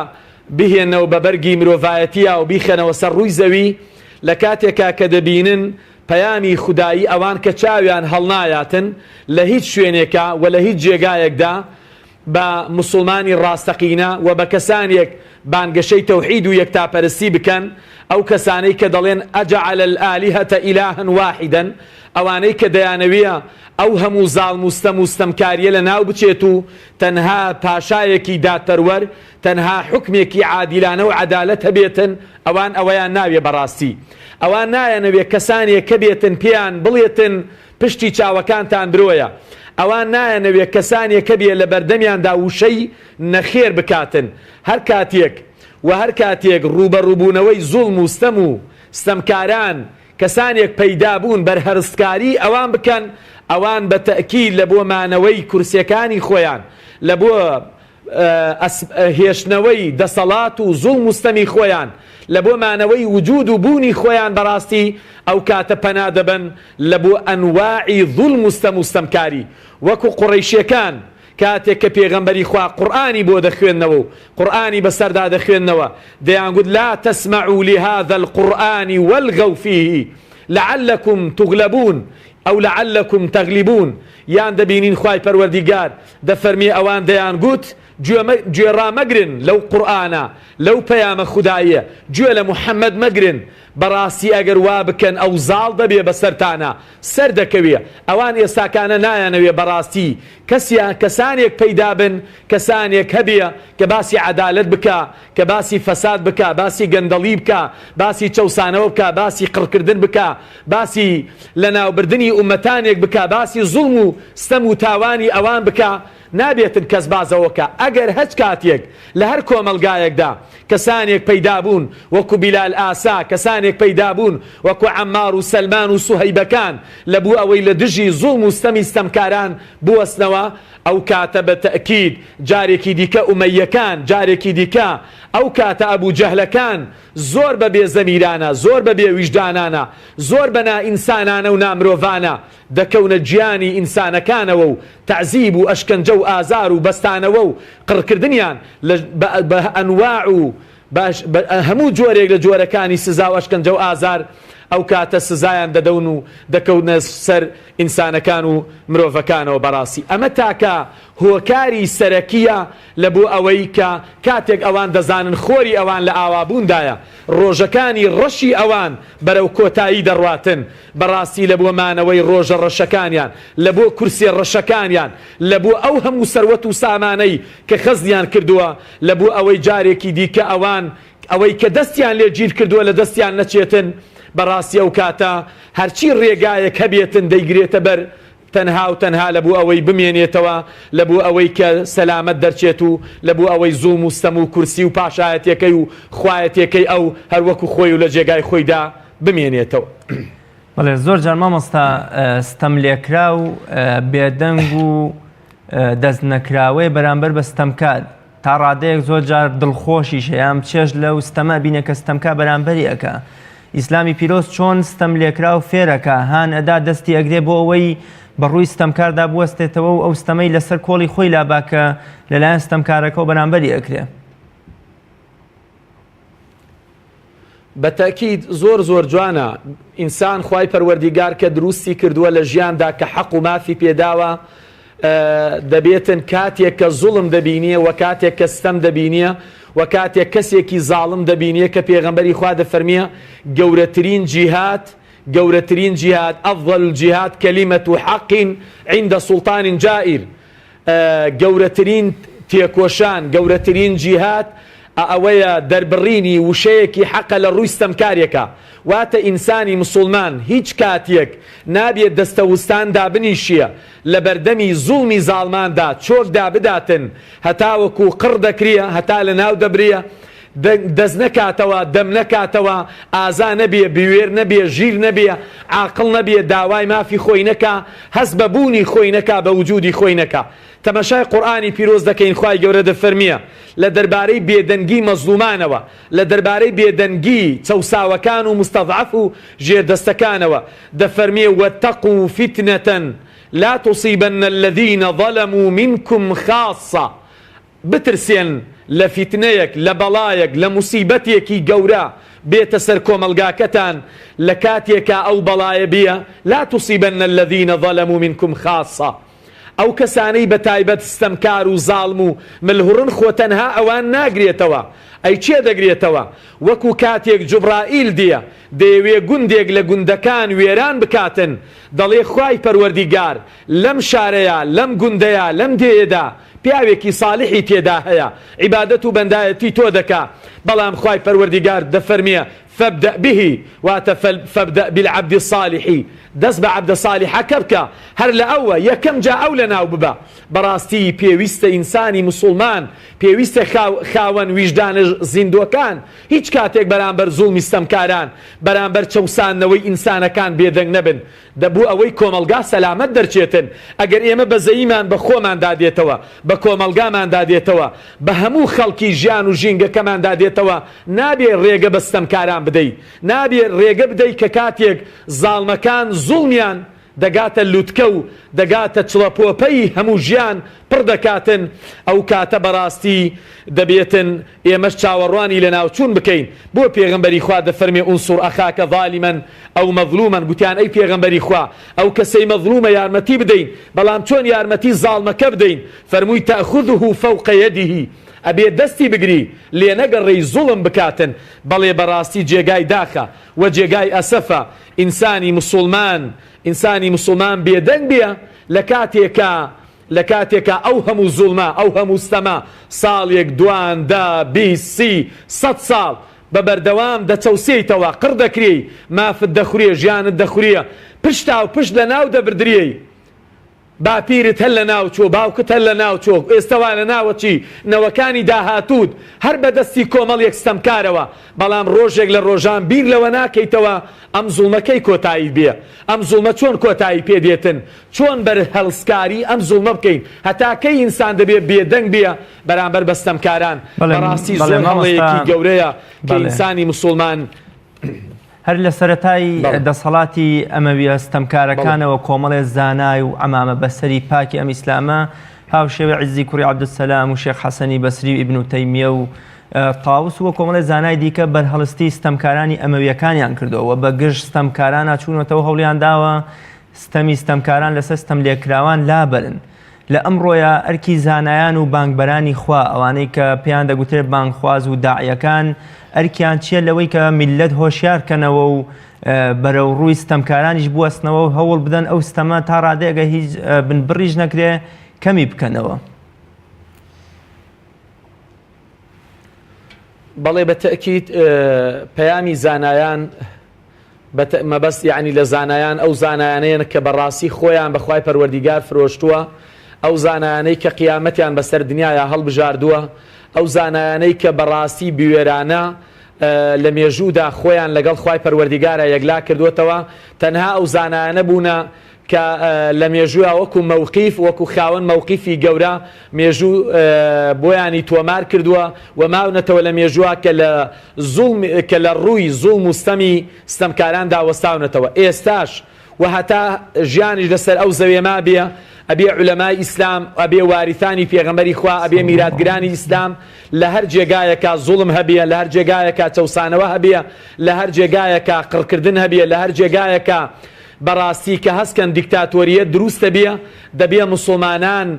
بهێنەوە بە بەرگی مرۆڤایەتیە و بیخەنەوە سەر ڕووی زەوی لە کاتێکا کە دەبینن پەیامی خودایی ئەوان کە چاویان هەڵنایاتن لە هیچ شوێنێکە و لە هیچ جێگایەکدا بە مسلمانی ڕاستەقینە و بە کەسانێک بانگەشەی تەوحید و یەکتاپەرستی بکەن ئەو کەسانەی کە دەڵێن ئەجعل الآلهة إلها واحدا ئەوانەی کە دەیانەوێە ئەو هەموو زاڵم و ستەم و ستەمکاریە لە ناو بچێت و تەنها پاشایەکی دادپەروەر تەنها حکمێکی عادیلانە و عەدالەت هەبێتن ئەوان ئەوەیان ناوێ بەڕاستی. ئەوان نایەنەوێ کەسانێک کە بێتن پێیان بڵێتن پشتی چاوەکانتان برۆیە. ئەوان نایەنەوێ کەسانێک کە بێ لە بەردەمیاندا وشەی نەخێر بکاتن. هەر کاتێک ڕوبەڕووبوونەوەی زوڵم و ستەم و ستەمکاران کەسانێک پەیدا بوون بەرهەرستکاری ئەوان بکەن ئەوان بە تەکید لە بۆ مانەوەی کورسیەکانی خۆیان لە بۆ هێشتنەوەی دەسەڵات و زوڵم و ستەمی خۆیان لە بۆ مانەوەی وجود و بوونی خۆیان بەڕاستی ئەو کاتە پەنا دەبن لە بۆ ئەنواعی زوڵم و ستەم و ستەمکاری وەکو قوڕەیشیەکان کاتێک کە پێغەمبەری خوا قورئانی بۆ دەخوێندنەوە و قورئانی بەسەردا دەخوێندنەوە دەیانگوت لا تسمعوا لهذا القرآن والغوا فيه لعلكم تغلبون أو لعلكم تغلبون. یان دەبینین خوای پەروەردیگار دەفەرمی ئەوان دەیانگوت گوێڕامەگرن لەو قورئانە لەو پەیامە خوددایە گوێ لە محەممەد مەگرن بەڕاستی ئەگەر وا بکەن ئەو زاڵ دەبێ بەسەرتانە سەر دەکەوێ ئەوان ئێستاکانە نایانەوێ بەڕاستی کەسانێک پەیدا بن کەسانێک هەبێ کە باسی عەدالەت بکە کە باسی فەساد بکە باسی گەندەڵی بکە باسی چەوسانەوە بکە باسی قڕکردن بکە باسی لەناوبردنی ئومەتانێک بکە باسی زوڵم و ستەم و تاوانی ئەوان بکە نابێتن کەس بازەوەکە ئەگەر هەچ کاتێک لە هەر کۆمەلگایەکدا کەسانێک پەیدا بوون وەکو بیلال ئاسا کەسانێک پەیدا بوون وەکو عەمار و سەلمان و سوهەیبەکان لەبوو ئەوەی لە دژی زوڵم و ستەمی ستەمکاران بوەستنەوە ئەو کاتە بە تەئکید جارێکی دیکە ئومەیەکان جارێکی دیکە ئەو کاتە ئەبوو جەهلەکان زۆر بەبێ زەمیرانە زۆر بەبێ ویژدانانە زۆر بە نائینسانانە و نامرۆڤانە دەکەونە گیانی ئینسانەکانەوە و تەعزیب و ئەشکەنجە و ئازار و بەستانەوە و قڕکردنیان بە ئەنواع و هەموو جۆرێک لە جۆرەکانی سزا و ئەشکەنجە و ئازار ئەو کاتە سزایان دەدەون و دەکەونە سەر ئینسانەکان و مرۆڤەکانەوە بەڕاستی ئەمە تاکە هۆکاری سەرەکیە لە بۆ ئەوەی کە کاتێک ئەوان دەزانن خۆری ئەوان لە ئاوابووندایە ڕۆژەکانی ڕەشی ئەوان بەرەو کۆتایی دەڕواتن بەڕاستی لە بۆ مانەوەی ڕۆژە ڕەشەکانیان لە بۆ کورسێ ڕەشەکانیان لە بۆ ئەو هەموو سەروەت و سامانەی کە خەزیان کردووە لە بۆ ئەوەی جارێکی دیکە ئەوان ئەوەی کە دەستیان لێ گیر کردووە لە دەستیان نەچێتن بەڕاستی ئەو کاتە هەرچی ڕێگایەک هەبێتن دەیگرێتە بەر تەنها و تەنها لە بوو ئەوەی بمێنێتەوە لە بوو ئەوەی کە سەلامەت دەرچێت و لە بوو ئەوەی زوڵم و ستەم و کورسی و پاشایەتەکەی و خوایەتەکەی ئەو هەروەکو خۆی و لە جێگای خۆیدا بمێنێتەوە. بەڵێ زۆر جار مامۆستا ستەم لێکرا و بێدەنگ و دەست نەکراوەی بەرامبەر بە ستەمکار تا ڕادەیەک زۆر جار دڵخۆشیش هەیە چێژ لەو ستەمە بینە کە ستەمکار بەرامبەری ئەکا ئیسلامی پیرۆز چۆن ستەم لێکرا و فێرەکە هان ئەدا دەستی ئەگرێ بۆ ئەوەی بەڕووی ستەمکاردا بوەستێتەوە و ئەو ستەمەی لەسەر کۆڵی خۆی لاباکە لەلایەن ستەمکارەکە و بەرامبەری ئەکرێ. بەتەکید زۆر جوانە ئینسان خوای پەروەردیگار کە دروستی کردووە لە ژیاندا کە حەق و مافی پێداوە دەبێتن کاتێک کە زوڵم دەبینیە و کاتێک کە ستەم دەبینیە و کاتێک کەسێکی زاڵم دەبینیە کە پێغەمبەری خوا دەفەرمیە گەورەترین جیهاد ئەفضل الجیهاد کەلیمەت حەق عند سوڵتان جائر گەورەترین تێکۆشان گەورەترین جیهاد ئەوەیە دەربڕینی وشەیەکی حەقە لە ڕووی ستەمکارێکە واتە ئینسانی مسلمان هیچ کاتێک نابێت دەستەوستان دابنیشیە لە بەردەمی زوڵمی زاڵماندا چۆکدا بداتن هەتاوەکو قڕ دەکریە هەتا لە ناو دەبریە دەست نەکاتەوە دەم نەکاتەوە ئازا نەبێ بوێر نەبێ ژیر نەبێ عاقڵ نەبێ داوای مافی خۆی نەکا هەست بە بوونی خۆی نەکا بە وجودی خۆی نەکا. تەماشای قورئانی پیرۆز دەکەین خوای گەورە دەفەرمیە لە دەربارەی بێدەنگی مەزلومانەوە لە دەربارەی بێدەنگی چەوساوەکان و مستەضعف و ژێردەستەکانەوە دەفەرمیە واتقوا فتنة لا تصيبن الذين ظلموا منكم خاصة بترسێن لە فیتنەیەک لە بەڵایەک لە موسیبەتێکی گەورە بێتە سەر کۆمەلگاکەتان لە کاتێکە ئەو بەڵایە بیە لا تصيبن الذين ظلموا منكم خاصة ئەو کەسانەی بە تایبەت ستەمکار و زاڵم و ملهوڕن خۆ تەنها ئەوان ناگرێتەوە ئەی چێ دەگرێتەوە وەکو کاتێک جوبرائیل دیە دەیەوێ گوندێک لە گوندەکان وێران بکاتن دەڵێ خوای پەروەردیگار لەم شارەیە لەم گوندەیە لەم دێیەدا پیاوێکی ساڵحی تێدا هەیە عیبادەت و بەندایەتی تۆ دەکا بەڵام خوای پەروەردیگار دەفەرمیە فابدأ به فابدأ بالعبد الصالح دەست بە عەبدە صالحەکە بکە هەر لە ئەوە یەکەم جا ئەو لە ناو ببە. بەڕاستی پێویستە ئینسانی مسلمان پێویستە خاوەن ویژدانە زیندوەکان هیچ کاتێک بەرامبەر زوڵمی ستەمکاران بەرامبەر چەوسانەوەی ئینسانەکان بێدەنگ نەبن دەبوو ئەوەی کۆمەلگا سەلامەت دەرچێتن. ئەگەر ئێمە بە زەییمان بە خۆماندا دێتەوە بە کۆمەلگاماندا دێتەوە بە هەموو خەڵکی ژیان و ژینگەکەماندا دێتەوە نابێ ڕێگە بە ستەمکاران بدەیت نابێ ڕێگە بدەیت کە کاتێک زاڵمەکان زوڵمیان دەگاتە لوتکە و دەگاتە چڵەپۆپەی هەموو ژیان پڕ دەکاتن ئەو کاتە بەڕاستی دەبێتن ئێمەش چاوەڕوانی لە ناوچوون بکەین بۆ پێغەمبەری خوا دەفەرمێ ئونسوڕ ئەخاکە ظالیمەن ئەو مەظلومەن گوتیان ئەی پێغەمبەری خوا ئەو کەسەی مەظلومە یارمەتی بدەین بەڵام چۆن یارمەتی زاڵمەکە بدەین فەرمووی تەأخذه فوق يده ئەبێ دەستی بگری لێ نەگەڕێی زوڵم بکاتن بەڵێ بەڕاستی جێگای داخە و جێگای ئەسەفە ئینسانی مسلمان بێدەنگ بێ لە کاتێکە ئەو هەموو زوڵمە ئەو هەموو ستەمە ساڵێک دوان دا 20 100 ساڵ بە بەردەوام دەچەوسێیتەوە قڕ دەکرێ مافت دەخورێ ژیانت دەخورێ پشتا و پشت لە ناو دەبردرێ باپیرت هەر لە ناوچۆ باوکت هەر لە ناوچۆ ئێستاوا لە ناوەچی نەوەکانی داهاتوت هەر بەدەستی کۆمەڵێک ستەمکارەوە بەڵام ڕۆژێک لە ڕۆژان بیر لەوە ناکەیتەوە ئەم زوڵمەکەی کۆتایی بێ ئەم زوڵمە چۆن کۆتایی پێدێتن چۆن بەر هەڵسکاری ئەم زوڵمە بکەین هەتاکەی ئینسان دەبێت بێدەنگ بێ بەرامبەر بە ستەمکاران بەڕاستی زۆر هەڵەیەکی گەورەیە کە ئینسانی مسلمان هەر لە سەرەتای دەسەڵاتی ئەمەویە ستەمکارەکانەوە کۆمەڵێ زانای و ئەمامە بەسەری پاکی ئەم ئیسلامە هاوشێوە عیزی کوڕی عەبدولسەلام و شێخ حەسەنی بەسری و ئیبن تەیمیە و تاووس وە کۆمەڵێ زانای دیکە بەرهەڵستی ستەمکارانی ئەمەویەکانیان کردەوە بە گشت ستەمکاران چوونەتەوە هەوڵیان داوە ستەمی ستەمکاران لەسەر ستەم لێکراوان لابەرن لە ئەمڕۆیە ئەرکی زانایان و بانگبەرانی خوا ئەوانەی کە پێیان دەگوترێت بانگخواز و داعیەکان ئەرکیان چیە لەوەی کە میلەت هۆشیارکەنەوە و بەرەو ڕووی ستەمکارانیش بوەستنەوە و هەوڵ بدەن ئەو ستەمە تا ڕادەیەگە هیچ بنبڕیش نەکرێ کەمی بکەنەوە. بەڵێ بەتەکید پەیامی زانایان مەبەست یعنی لە زانایان ئەو زانایانەیە کە بەڕاستی خۆیان بەخوای پەروەردیگار فرۆشتووە ئەو زانایانەی کە قیامەتیان بەسەر دنیاە هەڵبژاردووە ئەو زانایانەی کە بەڕاستی بوێرانە لە مێژوودا خۆیان لەگەڵ خوای پەروەردیگارە یەکلا کردوتەوە تەنها ئەو زانایانە بوونە کە لە مێژووە وەکو مەوقیف وەکو خاوەن مەوقیفی گەورە مێژوو بۆیانی تۆمار کردووە و ماونەتەوە لە مێژووە کە لە ڕووی زوڵم و ستەمکاراندا وەستاونەتەوە ئێستاش و هەتا ژیانیش لەسەر ئەو زەوێما بێ ئەبێ عولەمای ئیسلام ئەبێ واریثانی پێغەمبەری خوا ئەبێ میراتگرانی ئیسلام لە هەر جێگایەکە زوڵم هەبێ لە هەر جێگایەکە چەوسانەوە هەبێ لە هەر جێگایەکە قڕکردن هەبێ لە هەر جێگایەکە بەڕاستی کە هەستکەن دیکتاتۆریەت دروستە بێ دەبێ مسلمانان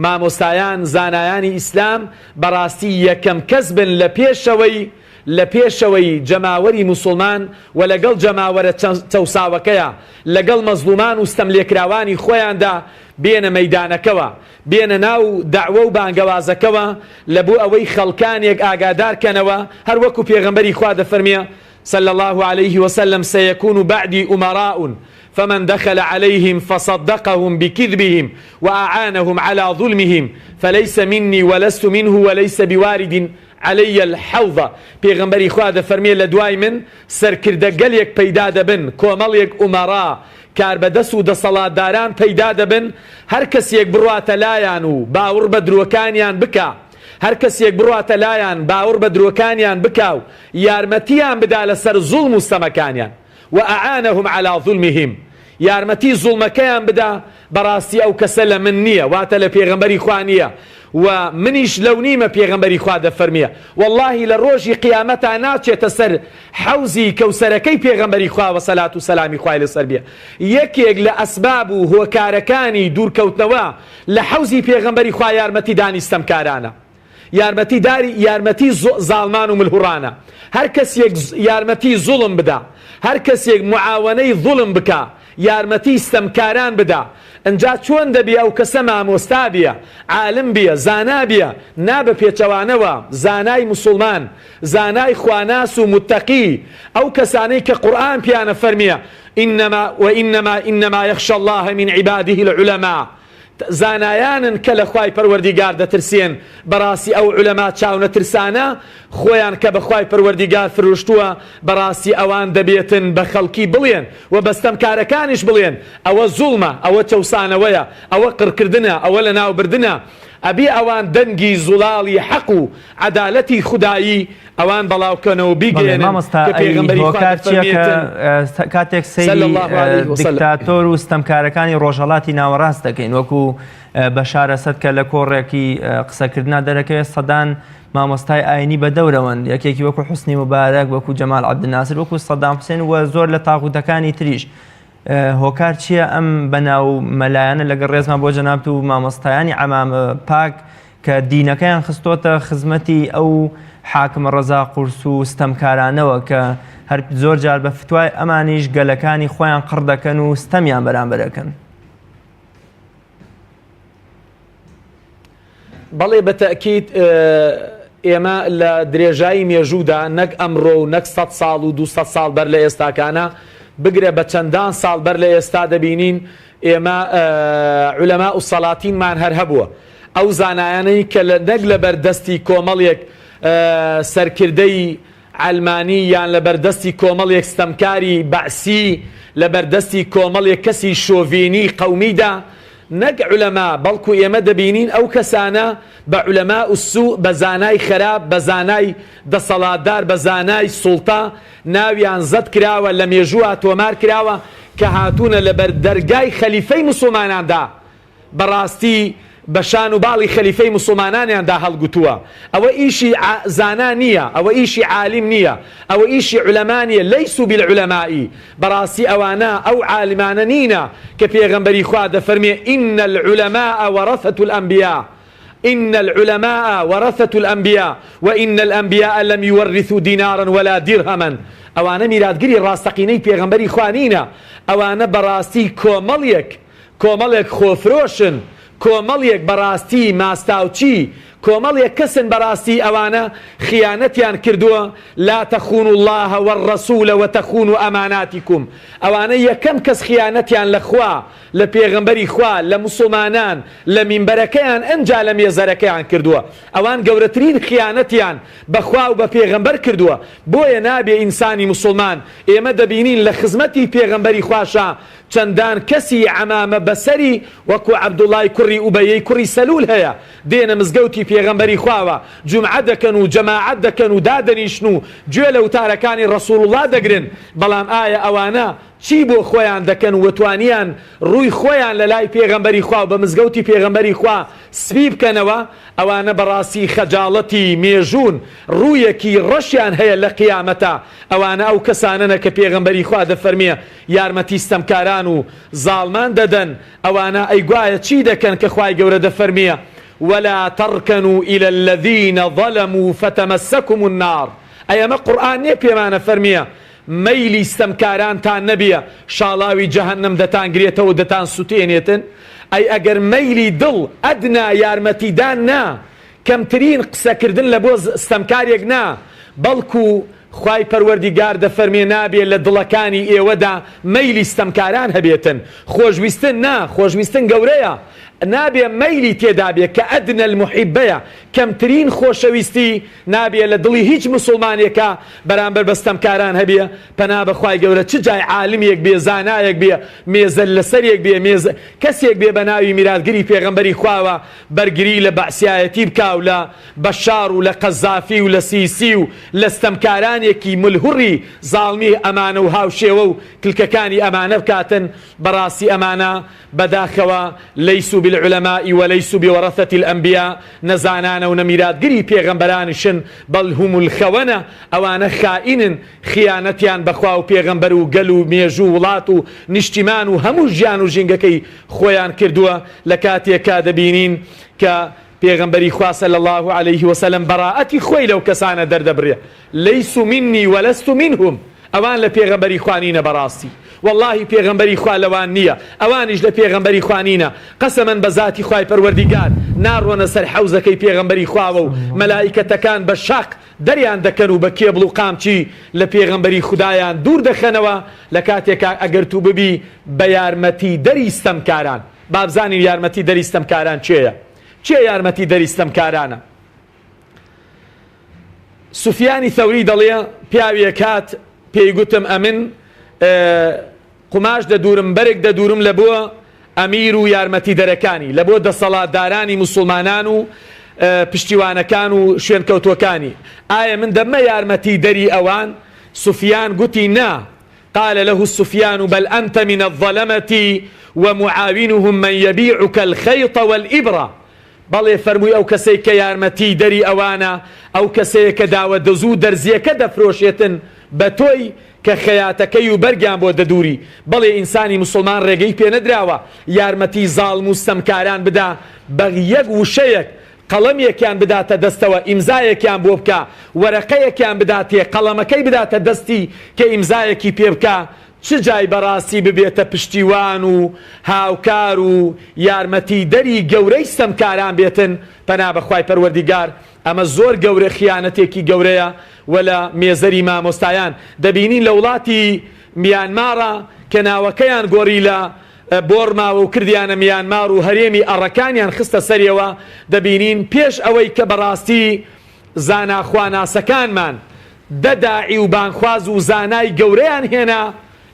مامۆستایان زانایانی ئیسلام بەڕاستی یەکەم کەس بن لە پێشەوەی جەماوەری مسلمان و لەگەڵ جەماوەرە چەوساوەکەیە لەگەڵ مەزلومان و ستەملێکراوانی خۆیاندا بێنە مەیدانەکەوە بێنە ناو داوە و بانگەوازەکەوە لە بۆ ئەوەی خەڵکانێک ئاگادارکەنەوە هەر وەکو پێغەمبەری خوا دەفەرمێ صلى الله عليه وسلم سيكون بعدي أمراء فمن دخل عليهم فصدقهم بكذبهم وأعانهم على ظلمهم فليس مني ولست منه وليس بوارد علي الحوض پێغەمبەری خوا دەفەرمێ لە دوای من سەرکردە گەلێک پەیدا دەبن کۆمەڵێک ئومەڕا کاربەدەست و دەسەڵاتداران پەیدا دەبن هەر کەسێک بڕواتە لایەن و باوەڕ بە درۆکانیان بکە هەر کەسێک بڕواتە لایەن باوەڕ بە درۆکانیان بکاو یارمەتیان بدا لەسەر زوڵم و ستەمەکانیان و ئەعانەهم عەلا ظولمهم یارمەتی زوڵمەکەیان بدا بەڕاستی ئەو کەسە لە من نییە واتە لە پێغەمبەری خوا نییە و منیش لەو نیمە پێغەمبەری خوا دەفەرمێ واللهی لە ڕۆژی قیامەتا ناچێتە سەر حەوزی کەوسەرەکەی پێغەمبەری خوا و سەلات و سەلامی خوای لەسەر بێ یەکێک لە ئەسباب و هۆکارەکانی دوورکەوتنەوە لە حەوزی پێغەمبەری خوا یارمەتی دانی ستەمکارانە یارمەتی زاڵمان و ملهوڕانە هەر کەسێک یارمەتی زوڵم بدا هەر کەسێک معاوەنەی زوڵم بکە یارمەتی ستەمکاران بدا ئەنجا چۆن دەبێ ئەو کەسە مامۆستا بێ عالم بێ زانا بێ نابە پێچەوانەوە زانای مسلمان زانای خواناس و متەقی ئەو کەسانەی کە قورئان پیانە فەرمیە إنما يخشى الله من عباده العلماء زانایانن کە لە خوای پەروەردیگار دەترسێن بەڕاستی ئەو عولەما چاونە ترسانە خۆیان کە بە خوای پەروەردیگار فرۆشتووە بەڕاستی ئەوان دەبێتن بە خەڵکی بڵێن و بەستەمکارەکانیش بڵێن ئەوە زوڵمە ئەوە چەوسانەوەیە ئەوە قڕکردنە ئەوە لە ناوبردنە ئەبێ ئەوان دەنگی زوڵاڵی حەق و عەدالەتی خودایی ئەوان بەڵاوکەنەوە بیگەێنن کە پێغەمبەری خوا دەفەرمێتن کاتێک سەیری دیکتاتۆر و ستەمکارەکانی ڕۆژهەڵاتی ناوەڕاست دەکەین وەکو بەشار ئەسەد کە لە کۆڕێکی قسەکردنا دەرەکەوێت سەدان مامۆستای ئاینی بە دەورەوەن یەکێکی وەکو حوسنی مبارەک وەکو جەمال عەبدولناسر وەکو سەدام حوسێن و زۆر لە تاغوتەکانی تریش هۆکار چییە ئەم بەناو مەلایەنە لەگەڵ ڕێزمان بۆ جەنابەت و مامۆستایانی عەمامە پاک کە دینەکەیان خستۆتە خزمەتی ئەو حاکمە ڕەزا قورس و ستەمکارانەوە کە هەر زۆر جار بە فتوای ئەمانیش گەلەکانی خۆیان قڕ دەکەن و ستەمیان بەرامبەرەکەن. بەڵێ بە تەئکید ئێمە لە درێژایی مێژوودا نەک ئەمڕۆ و نەک 100 ساڵ و 200 ساڵ بەر لە ئێستاکانە بگرێ بە چەندان ساڵ بەر لە ئێستا دەبینین ئێمە عولەما و سەڵاتینمان هەر هەبووە ئەو زانایانەی کە نەک لە بەردەستی کۆمەڵێک سەرکردەی ئەلمانی یان لە بەردەستی کۆمەڵێک ستەمکاری بەعسی لە بەردەستی کۆمەڵێک کەسی شۆڤینی قەومیدا نەک عولەما بەڵکو ئێمە دەبینین ئەو کەسانە بە عولەما و سوء بە زانای خراپ بە زانای دەسەڵاتدار بە زانای سوڵتا ناویان زەد کراوە لە مێژووە تۆمار کراوە کە هاتوونە لە بەر دەرگای خەلیفەی موسڵماناندا بەڕاستی بەشان و باڵی خەلیفەی موسڵمانانیاندا هەڵگوتووە ئەوە ئیشی زانا نییە ئەوە ئیشی عالم نییە ئەوە ئیشی عولەما نیە لەیسو بالعولەمائی بەڕاستی ئەوانە ئەو عالمانە نینە کە پێغەمبەری خوا دەفەرمێ ئین العولەماء وەرەثەة الأنبیاء إن العلماء ورثة الأنبياء وإن الأنبياء لم يورثوا دينارا ولا درهما أوانا ميرادگری ڕاستەقینەی پێغەمبەری خوا نینە ئەوانە بەڕاستی کۆمەڵێک خۆفرۆشن کۆمەڵێک بەڕاستی ماستاوچی کۆمەڵێک کەسن بەڕاستی ئەوانە خیانەتیان کردووە لا تەخونوا الله والرسول وتەخونوا ئەماناتیکم ئەوانە یەکەم کەس خیانەتیان لە خوا لە پێغەمبەری خوا لە موسڵمانان لە مینبەرەکەیان ئەنجا لە مێزەرەکەیان کردووە ئەوان گەورەترین خیانەتیان بەخوا و بە پێغەمبەر کردووە بۆیە نابێ ئینسانی موسڵمان ئێمە دەبینین لە خزمەتی پێغەمبەری خواشە چەندان کەسی عەمامە بەسەری وەکو عەبدوڵای کوڕی ئوبەیەی کوڕی سەلول هەیە دێنە مزگەوتی پێغەمبەری خواوە جومعە دەکەن و جەماعەت دەکەن و دادەنیشن و گوێ لە وتارەکانی ڕەسوڵ الله دەگرن بەڵام ئایا ئەوانە چی بۆ خۆیان دەکەن و وتوانیان ڕووی خۆیان لە لای پێغەمبەری خوا و بە مزگەوتی پێغەمبەری خوا سپی بکەنەوە ئەوانە بەڕاستی خەجاڵەتی مێژوون ڕوویەکی ڕەشیان هەیە لە قیامەتە ئەوانە ئەو کەسانەنە کە پێغەمبەری خوا دەفەرمێ یارمەتی ستەمکاران و زاڵمان دەدەن ئەوانە ئەیگوایە چی دەکەن کە خوای گەورە دەفەرمێ ولا تركنوا إلى الذين ظلموا فتمسكم النار أيما قرآن نبيما فرمية ميلي ستمكارانتان نبيا شالاوي جهنم دتان قريتو دتان سوتينيتن أي أجر ميلي دل أدنى يارمتي داننا كم ترين قسا كردن لبوز استمكاريك نا بلكو خوای پەروەردیگار دەفەرمێ نابێ لە دڵەکانی ئێوەدا مەیلی ستەمکاران هەبێتن خۆشویستن نا خۆشویستن گەورەیە نابێ مەیلی تێدا بێ کە ئەدنە المحیبەیە کەمترین خۆشەویستی نابێ لە دڵی هیچ موسڵمانێکە بەرامبەر بە ستەمکاران هەبێ پەنا بەخوای گەورە چ جای عالمێک بێ زانایەک بێ مێزە لەسەرێک بێ کەسێک بێ بە ناوی میراثگری پێغەمبەری خواوە بەرگری لە بەعسیایەتی بکا و لە بەشار و لە قەزافی و لە سیسی و لە ستەمکارانێکی ملهوڕی زاڵمی ئەمانە و هاوشێوە و کلکەکانی ئەمانە بکاتن بەڕاستی ئەمانە بەداخەوە لەیسو بالعلماء وليسوا بورثة الأنبياء نزانان ونميرادگری پێغەمبەرانشن بەڵ هم الخونە ئەوانە خائین خیانەتیان بەخوا و پێغەمبەر و گەل و مێژوو وڵات و نیشتیمان و هەموو ژیان و ژینگەکەی خۆیان کردووە لە کاتێکا دەبینین کە پێغەمبەری خوا صلی الله عليه وسلم بەڕائەتی خۆی لەو کەسانە دەردەبڕێ لەیسوا منی ولست منهم ئەوان لە پێغەمبەری خوا نینە بەڕاستی والله پێغەمبەری خوا لەوان نییە ئەوانیش لە پێغەمبەری خوا نینە قەسەمەن بە ذاتی خوای پەروەردیگار ناڕۆنە سەر حەوزەکەی پێغەمبەری خواوە و مەلائیکەتەکان بە شاق دەریان دەکەن و بە کێبڵ و قامچی لە پێغەمبەری خودایان دوور دەخەنەوە لە کاتێکا ئەگەر تو ببی بە یارمەتی دەری ستەمکاران بابزانین یارمەتی دەری ستەمکاران چێیە چێ یارمەتی دەری ستەمکارانە سوفیانی ثەوری دەڵێ پیاوێک هات پێی گوتم ئەمن قماش دەدورم بەرێک دەدورم لە بووە ئەمیر و یارمەتی دەرەکانی لە بۆ دەسەڵاتدارانی مسلمانان و پشتیوانەکان و شوێنکەوتوەکانی ئایا من دەمە یارمەتی دەری ئەوان سوفیان گوتی نا قال له السفيان بل أنت من الظلمة ومعاونهم من يبيعك الخيط والإبرة بەڵێ فەرمووی ئەو کەسەی کە یارمەتی دەری ئەوانە ئەو کەسەیە کە داوە دەزوو دەرزیەکە دەفرۆشێتن بە تۆی کە خەیاتەکەی و بەرگیان بۆ دەدووری بەڵێ ئینسانی مسلمان ڕێگەی پێ نەدراوە یارمەتی زاڵم و ستەمکاران بدا بە یەک وشەیەک قەڵەمێکیان بداتە دەستەوە ئیمزایەکیان بۆ بکە وەرەقەیەکیان بداتێ قەڵەمەکەی بداتە دەستی کە ئیمزایەکی پێ بکە چ جای بەڕاستی ببێتە پشتیوان و هاوکار و یارمەتی دەری گەورەی ستەمکاران بێتن پەنا بەخوای پەروەردیگار ئەمە زۆر گەورە خیانەتێکی گەورەیە وەلە مێزەری مامۆستایان دەبینین لە وڵاتی میانمارە کە ناوەکەیان گۆڕی لە بۆرماوە و کردیانە میانمار و هەرێمی ئەڕەکانیان خستە سەریەوە دەبینین پێش ئەوەی کە بەڕاستی زاناخواناسەکانمان دەداعی و بانخواز و زانای گەورەیان هێنا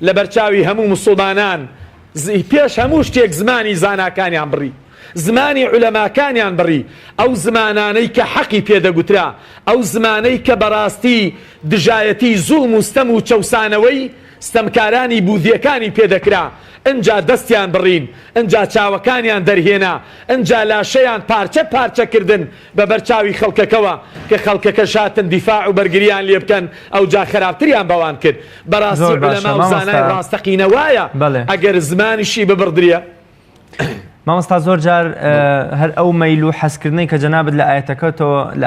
لە بەرچاوی هەموو مسلمانان پێش هەموو شتێک زمانی زاناکانیان بڕی زمانی عولەماکانیان بڕی ئەو زمانانەی کە حەقی پێدەگوترا ئەو زمانەی کە بەڕاستی دژایەتی زوڵم و ستەم و چەوسانەوەی ستەمکارانی بوودیەکانی پێدەکرا ئەنجا دەستیان بڕین ئەنجا چاوەکانیان دەرهێنا ئەنجا لاشەیان پارچە پارچەکردن بە بەرچاوی خەڵکەکەوە کە خەڵکەکە شاتن دیفاع و بەرگریان لێ بکەن ئەو جا خراپتریان بەوان کرد بەڕاستی عولەما و زانای ڕاستەقینەوایە ئەگەر زمانیشی ببڕدرێ مامۆستا زۆر جار هەر ئەو مەیل و حەزکردنەی کە جەنابەت لە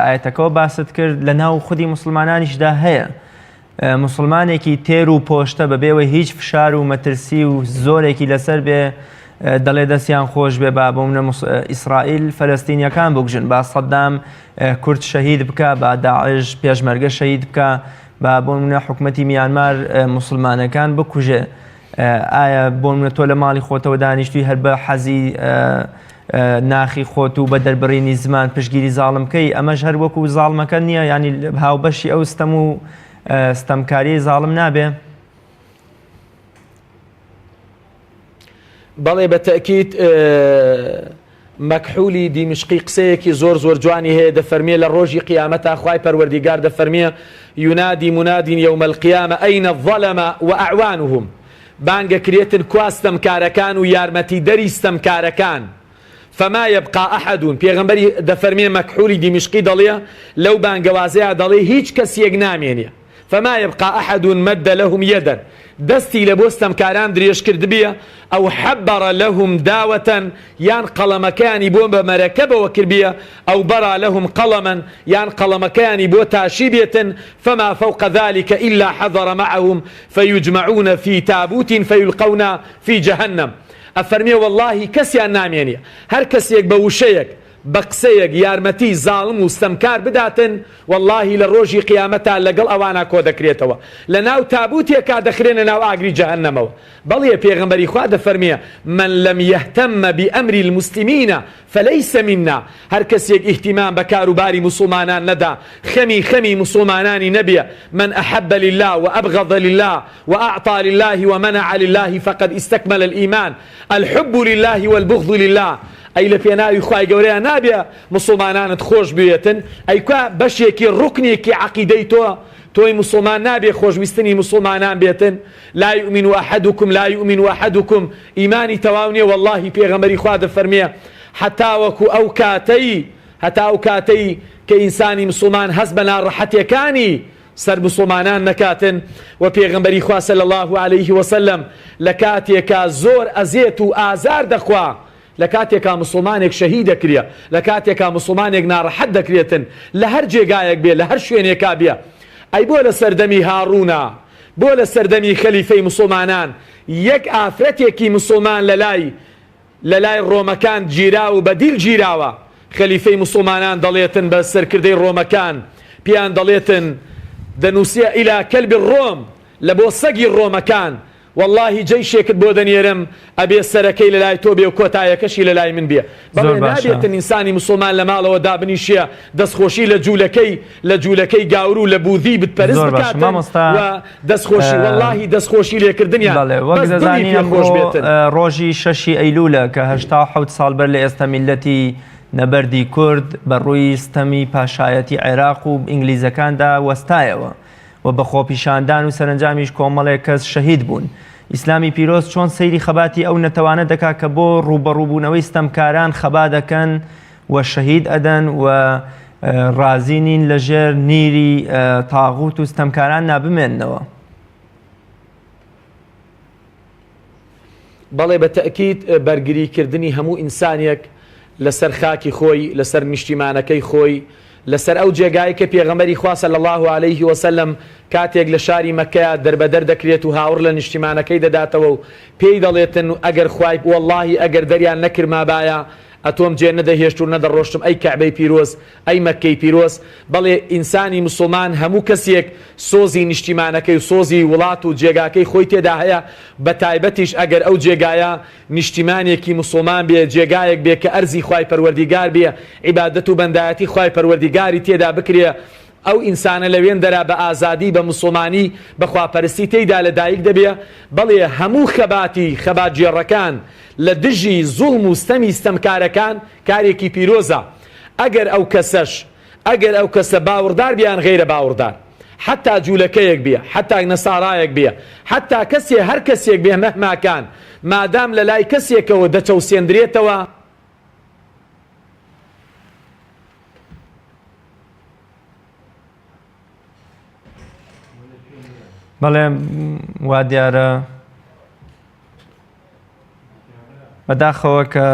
ئاەتەکەەوە باست کرد لە ناو خودی مسلمانانیشدا هەیە مسلمانێکی تێر و پۆشتە بەبێەوە هیچ فشار و مەترسی و زۆرێکی لەسەر بێ دەڵێ دەستیان خۆش بێ با بۆمنە ئیسرائیل فەلەستینیەکان بگژن با سەدام کورد شەهید بکە با داعش پێشمەرگە شەهید بکە با بۆمنە حکومەتی میانمار مسلمانەکان بکوژێ ئایا بۆمنە تۆ لە ماڵی خۆتەوە دانیشتوی هەر بە حەزی ناخی خۆت و بە دەربڕینی زمان پشگیری زاڵمکەی ئەمەش هەر وەکو زاڵمەکە نییە ینی هاوبەشی ئەو ستەم و ستەمکاری زاڵم نابێ بەڵێ بە تەکید مەکحولی دیمشقی قسەیەکی زۆر زۆر جوانی هەیە دەفەرمێ لە ڕۆژی قیامەتا خوای پەروەردیگار دەفەرمێ یونادی منادین یوم القیامە ئەینە الظەلەمە وئەعوانهم بانگەکرێتن کوا ستەمکارەکان و یارمەتی دەری ستەمکارەکان فما يبقى أحد پێغەمبەری دەفەرمێ مەکحولی دیمشقی دەڵێ لەو بانگەوازەیە دەڵێ هیچ کەسێک نامێنێ فما يبقى أحد مد لهم يدا دستي لبوستم كاران دريش كرد بيا أو حبر لهم داوة يان قلمكاني بو بمركبة وكربية أو برى لهم قلما يان قلمكاني بو تاشيبية فما فوق ذلك إلا حضر معهم فيجمعون في تابوت فيلقون في جهنم أفرمي والله كسيان ناميني هر كسيك بوشيك بەقسەیەک یارمەتی زاڵم و ستەمکار بداتن واللهی لە ڕۆژی قیامەتا لەگەڵ ئەوانە کۆ دەکرێتەوە لە ناو تابوتێکا دەخرێنە ناو ئاگری جەهەنەمەوە بەڵێ پێغەمبەری خوا دەفەرمێ من لم يهتم بأمر المسلمين فليس منا هەر کەسێک ئیهتیمام بە کاروباری مسلمانان نەدا خەمی مسلمانانی نەبیە من أحب لله وأبغض لله وأعطى لله ومنع لله فقد استكمل الإيمان الحب لله والبغض لله ئەی لە پێناوی خوای گەورەیە نابێ مسلمانانت خۆش بوێتن ئەیکا بەشێکی ڕوکنێکی عەقیدەی تۆی مسلمان نابێ خۆشویستنی مسلمانان بێتن لا يؤمن أحدكم لا يؤمن أحدكم ئیمانی تەواو نییە واللهی پێغەمبەری خوا دەفەرمێ هەتا وەکو ئەو کاتەی کە ئینسانی مسلمان هەست بە ناڕەحەتیەکانی سەر مسلمانان نەکاتن و پێغەمبەری خوا صلی الله عليه وسلم لە کاتێکا زۆر ئەزیێت و ئازار دەخوا لە کاتێکا مسلمانێک شەهید دەکرێ لە کاتێکا مسلمانێک ناڕەحەت دەکرێتن لە هەر جێگایەک بێ لە هەر شوێنێکا بێ ئەی بۆ لە سەردەمی هاڕوونە بۆ لە سەردەمی خەلیفەی مسلمانان یەک ئافرەتێکی مسلمان لە لای ڕۆمەکان گیرا و بەدیل گیراوە خەلیفەی مسلمانان دەڵێتن بە سەرکردەی ڕۆمەکان پیان دەڵێتن دەنووسیە ئیلا کەلبی ڕۆم لە بۆ سەگی ڕۆمەکان واللهی جەیشێکت بۆ دەنێرم ئەبێ سەرەکەی لە لای تۆ بێ و کۆتایەکەشی لە لای من بێ. بەڵێ نابێتن ئینسانی مسلمان لە ماڵەوە دابنیشیە دەستخۆشی لە جوولەکەی گاور و لە بوذی بتپەرست بکاتن و دەستخۆشی واللهی دەستخۆشی لێکردنیان وەک دەزانین ڕۆژی 6 ئەیلولە کە 87 ساڵ بەر لە ئێستا میلەتی نەبەردی کورد بەڕووی ستەمی پاشایەتی عێراق و ئینگلیزەکاندا وەستایەوە و بە خۆپیشاندان و سەرنجامیش کۆمەڵێک کەس شەهید بوون. ئیسلامی پیرۆز چۆن سەیری خەباتی ئەو نەتەوانە دەکا کە بۆ ڕوبەڕووبوونەوەی ستەمکاران خەبا دەکەن و شەهید ئەدەن و ڕازینین لەژێر نیری تاغوت و ستەمکاران نابمێننەوە. بەڵێ بە تەئکید بەرگریکردنی هەموو ئینسانێک لەسەر خاکی خۆی لەسەر نیشتیمانەکەی خۆی لەسەر ئەو جێگای کە پێغەمبەری خوا صلی الله علیه وسلم کاتێک لە شاری مەکەیە دەربەدەر دەکرێت و هاوڕ لە نیشتیمانەکەی دەداتەوە و پێی دەڵێتن ئەگەر خوای واللهی ئەگەر دەریان نەکرما بایە ئەتۆم جێ نەدەهێشت و نەدەڕۆشتم ئەی کەعبەی پیرۆز ئەی مەکەی پیرۆز. بەڵێ ئینسانی مسلمان هەموو کەسێک سۆزی نیشتیمانەکەی و سۆزی وڵات و جێگاکەی خۆی تێدا هەیە بە تایبەتیش ئەگەر ئەو جێگایە نیشتیمانێکی مسلمان بێ جێگایەک بێ کە ئەرزی خوای پەروەردیگار بێ عیبادەت و بەندایەتی خوای پەروەردیگاری تێدا بکرێ ئەو ئینسانە لەوێن دەرا بە ئازادی بە مسلمانی بەخواپەرستی تێیدا لەدایک دەبێ. بەڵێ هەموو خەباتی خەباتگێڕەکان لە دژی زوڵم و ستەمی ستەمکارەکان کارێکی پیرۆزە. ئەگەر ئەو کەسە باوەڕدار بیان غەیرە باوەڕدار حتا جوولەکەیەک بێ حتا نەسارایەک بێ حتا کەسێ هەر کەسێک بێ مەهماکان مادام لە لای کەسێکەوە دەچەوسێندرێتەوە بەڵێ وا دیارە بەداخەوە کە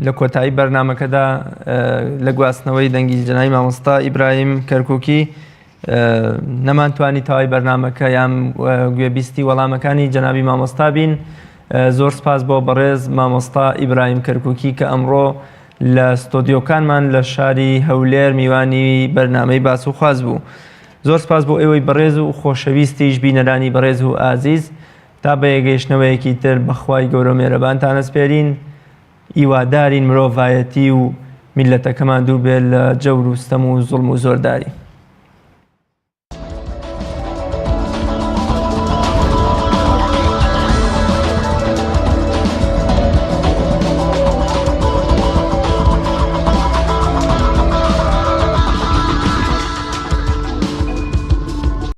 لە کۆتایی بەرنامەکەدا لە گواستنەوەی دەنگی جەنابی مامۆستا ئیبراهیم کەرکووکی نەمانتوانی تەواوی بەرنامەکە یان گوێبیستی وەڵامەکانی جەنابی مامۆستا بین. زۆر سپاس بۆ بەڕێز مامۆستا ئیبراهیم کەرکووکی کە ئەمڕۆ لە ستۆدیۆکانمان لە شاری هەولێر میوانی بەرنامەی باس و خواز بوو. زۆر سپاس بۆ ئێوەی بەڕێز و خۆشەویستیش بینەرانی بەڕێز و ئازیز تا بە یەگەیشتنەوەیەکی تر بەخوای گەورە مێرەبانتان ئەسپێرین. ئیوادارین مرۆڤایەتی و میلەتەکەمان دوور بێت لە جەور و ستەم و زوڵم و زۆرداری.